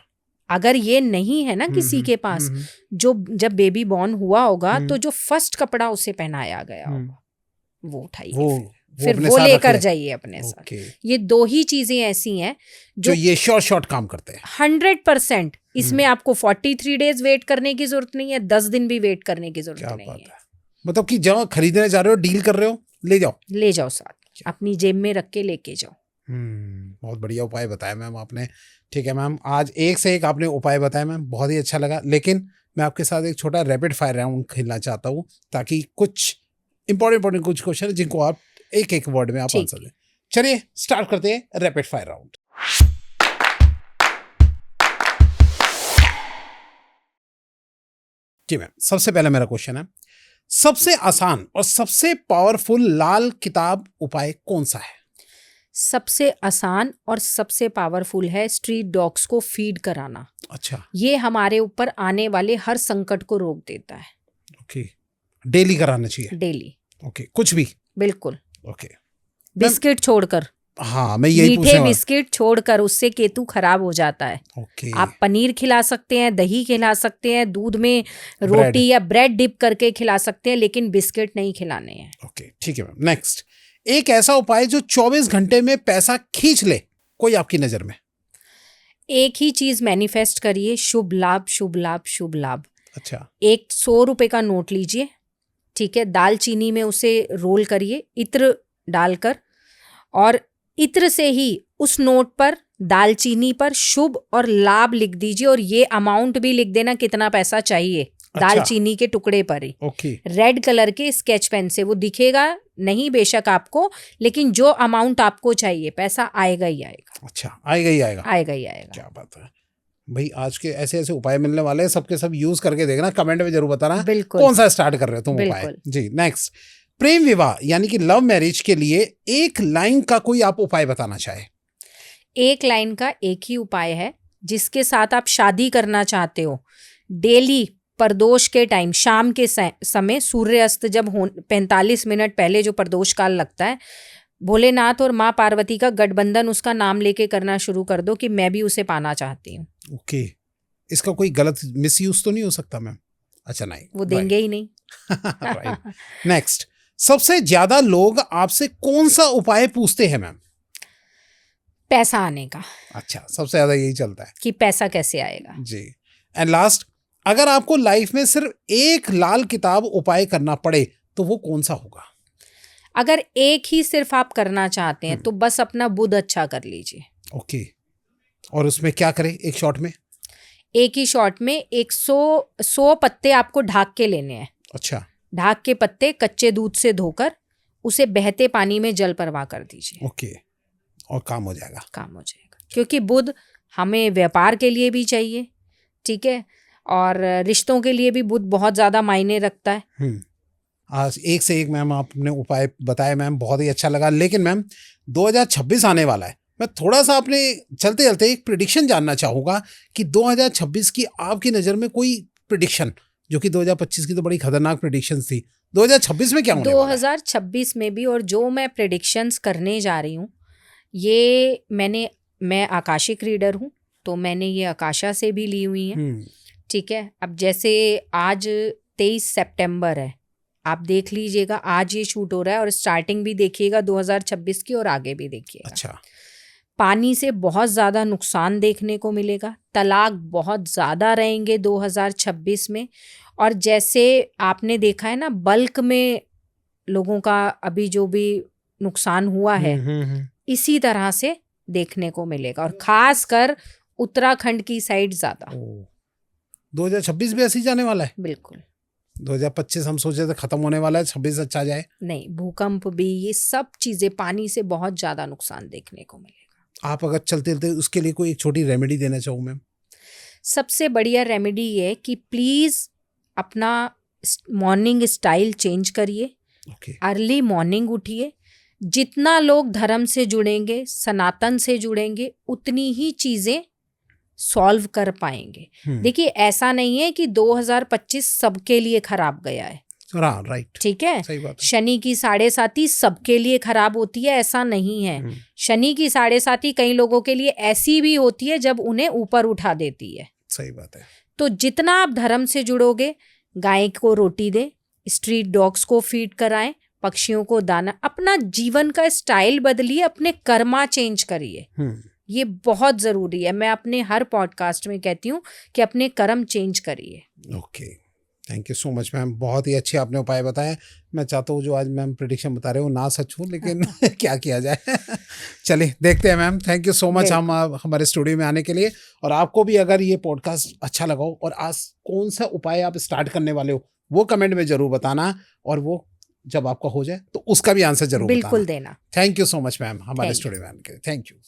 अगर ये नहीं है ना किसी के पास, जो जब बेबी बॉर्न हुआ होगा तो जो फर्स्ट कपड़ा उसे पहनाया गया होगा वो उठाइए, फिर वो लेकर जाइए अपने साथ। ये दो ही चीजें ऐसी हैं जो ये शॉर्ट काम करते हैं 100%। इसमें आपको 43 डेज वेट करने की जरूरत नहीं है, 10 दिन भी वेट करने की जरूरत नहीं है। मतलब कि जहाँ खरीदने जा रहे हो, डील कर रहे हो, ले जाओ साथ, अपनी जेब में रख के लेके जाओ। बहुत बढ़िया उपाय बताया मैम आपने। ठीक है मैम, आज एक से एक आपने उपाय बताया मैम, बहुत ही अच्छा लगा। लेकिन मैं आपके साथ एक छोटा रैपिड फायर राउंड खेलना चाहता हूँ, ताकि कुछ इंपॉर्टेंट कुछ क्वेश्चन जिनको आप एक वर्ड में आप आंसर दें। चलिए स्टार्ट करते हैं रैपिड फायर राउंड। जी मैम, सबसे पहला मेरा क्वेश्चन है, सबसे आसान और सबसे पावरफुल लाल किताब उपाय कौन सा है? सबसे आसान और सबसे पावरफुल है स्ट्रीट डॉग्स को फीड कराना। अच्छा। ये हमारे ऊपर आने वाले हर संकट को रोक देता है। ओके, डेली कराना चाहिए? डेली। ओके, कुछ भी? बिल्कुल। ओके, बिस्किट छोड़कर। हाँ, मैं यही पूछने मीठे वाला। बिस्किट छोड़कर, उससे केतु खराब हो जाता है। ओके। आप पनीर खिला सकते हैं, दही खिला सकते हैं, दूध में रोटी या ब्रेड डिप करके खिला सकते हैं, लेकिन बिस्किट नहीं खिलाने हैं। ओके, ठीक है मैम। नेक्स्ट, एक ऐसा उपाय जो 24 घंटे में पैसा खींच ले, कोई आपकी नजर में? एक ही चीज मैनिफेस्ट करिए, शुभ लाभ शुभ लाभ शुभ लाभ। अच्छा। एक 100 रुपए का नोट लीजिए, ठीक है, दालचीनी में उसे रोल करिए इत्र डालकर, और इत्र से ही उस नोट पर दालचीनी पर शुभ और लाभ लिख दीजिए, और ये अमाउंट भी लिख देना कितना पैसा चाहिए। अच्छा। दालचीनी के टुकड़े पर ही। ओके। रेड कलर के स्केच पेन से, वो दिखेगा नहीं बेशक आपको, लेकिन जो अमाउंट आपको चाहिए पैसा आएगा ही आएगा। अच्छा, आएगा ही आएगा। आएगा ही आएगा। क्या बात है भाई, आज के ऐसे ऐसे उपाय मिलने वाले हैं, सबके सब यूज करके देखना, कमेंट में जरूर बताना कौन सा स्टार्ट कर रहे हो तुम उपाय। जी। नेक्स्ट, प्रेम विवाह यानी कि लव मैरिज के लिए एक लाइन का कोई आप उपाय बताना चाहे? एक लाइन का एक ही उपाय है, जिसके साथ आप शादी करना चाहते हो, डेली प्रदोष के टाइम, शाम के समय, सूर्यास्त जब 45 मिनट पहले जो प्रदोष काल लगता है, भोलेनाथ और माँ पार्वती का गठबंधन उसका नाम लेके करना शुरू कर दो कि मैं भी उसे पाना चाहती हूँ। ओके, इसका कोई गलत मिसयूज तो नहीं हो सकता मैम? अच्छा, नहीं, वो देंगे ही नहीं। नेक्स्ट, सबसे ज्यादा लोग आपसे कौन सा उपाय पूछते हैं मैम? पैसा आने का। अच्छा, सबसे ज्यादा यही चलता है कि पैसा कैसे आएगा। जी। एंड लास्ट, अगर आपको लाइफ में सिर्फ एक लाल किताब उपाय करना पड़े तो वो कौन सा होगा? अगर एक ही सिर्फ आप करना चाहते हैं तो बस अपना बुध अच्छा कर लीजिए। ओके, और उसमें क्या करें एक शॉट में? एक ही शॉट में 100 पत्ते आपको ढाक के लेने हैं। अच्छा। ढाक के पत्ते कच्चे दूध से धोकर उसे बहते पानी में जल प्रवाह कर दीजिए। ओके, और काम हो जाएगा। काम हो जाएगा, क्योंकि बुध हमें व्यापार के लिए भी चाहिए, ठीक है, और रिश्तों के लिए भी बुध बहुत ज्यादा मायने रखता है। आज एक से एक मैम आपने उपाय बताए मैम, बहुत ही अच्छा लगा। लेकिन मैम 2026 आने वाला है, मैं थोड़ा सा अपने चलते चलते एक प्रेडिक्शन जानना चाहूँगा कि 2026 की आपकी नज़र में कोई प्रेडिक्शन, जो कि 2025 की तो बड़ी खतरनाक प्रेडिक्शन थी, 2026 में क्या होने वाला है? 2026 में भी, और जो मैं प्रेडिक्शंस करने जा रही हूँ, ये मैं आकाशिक रीडर हूँ, तो मैंने ये आकाशा से भी ली हुई है, ठीक है। अब जैसे आज 23 सितंबर है, आप देख लीजिएगा, आज ये शूट हो रहा है, और स्टार्टिंग भी देखिएगा 2026 की और आगे भी देखिएगा। अच्छा। पानी से बहुत ज़्यादा नुकसान देखने को मिलेगा, तलाक बहुत ज़्यादा रहेंगे 2026 में, और जैसे आपने देखा है ना बल्क में लोगों का अभी जो भी नुकसान हुआ है, इसी तरह से देखने को मिलेगा, और खास कर उत्तराखंड की साइड ज्यादा। 2026 भी ऐसे ही जाने वाला है? बिल्कुल 2025 हम सोचे थे खत्म होने वाला है, 26 अच्छा जाए। नहीं, भूकंप भी, ये सब चीजें, पानी से बहुत ज्यादा नुकसान देखने को मिलेगा। आप अगर चलते चलते उसके लिए कोई एक छोटी रेमेडी देना चाहूँ मैम? सबसे बढ़िया रेमेडी ये कि प्लीज अपना मॉर्निंग स्टाइल चेंज करिए। ओके। अर्ली मॉर्निंग उठिए। जितना लोग धर्म से जुड़ेंगे, सनातन से जुड़ेंगे, उतनी ही चीजें सॉल्व कर पाएंगे। देखिए ऐसा नहीं है कि 2025 सबके लिए खराब गया है। राइट, ठीक है, सही बात है। शनि की 7.5 सबके लिए खराब होती है, ऐसा नहीं है। शनि की 7.5 कई लोगों के लिए ऐसी भी होती है जब उन्हें ऊपर उठा देती है। सही बात है। तो जितना आप धर्म से जुड़ोगे, गाय को रोटी दें, स्ट्रीट डॉग्स को फीड कराएं, पक्षियों को दाना, अपना जीवन का स्टाइल बदलिए, अपने कर्मा चेंज करिए। ये बहुत जरूरी है। मैं अपने हर पॉडकास्ट में कहती हूँ कि अपने कर्म चेंज करिए। Okay, thank you so much ma'am, बहुत ही अच्छे आपने उपाय बताए। मैं चाहता हूँ जो आज मैम प्रेडिक्शन बता रहे हो ना सच हो, लेकिन क्या किया जाए। चलिए देखते हैं ma'am, thank you so much हम हमारे स्टूडियो में आने के लिए। और आपको भी अगर ये पॉडकास्ट अच्छा लगा हो और आज कौन सा उपाय आप स्टार्ट करने वाले हो वो कमेंट में जरूर बताना, और वो जब आपका हो जाए तो उसका भी आंसर जरूर बिल्कुल बताना। देना। Thank you so much ma'am हमारे स्टूडियो में आने के लिए। Thank you.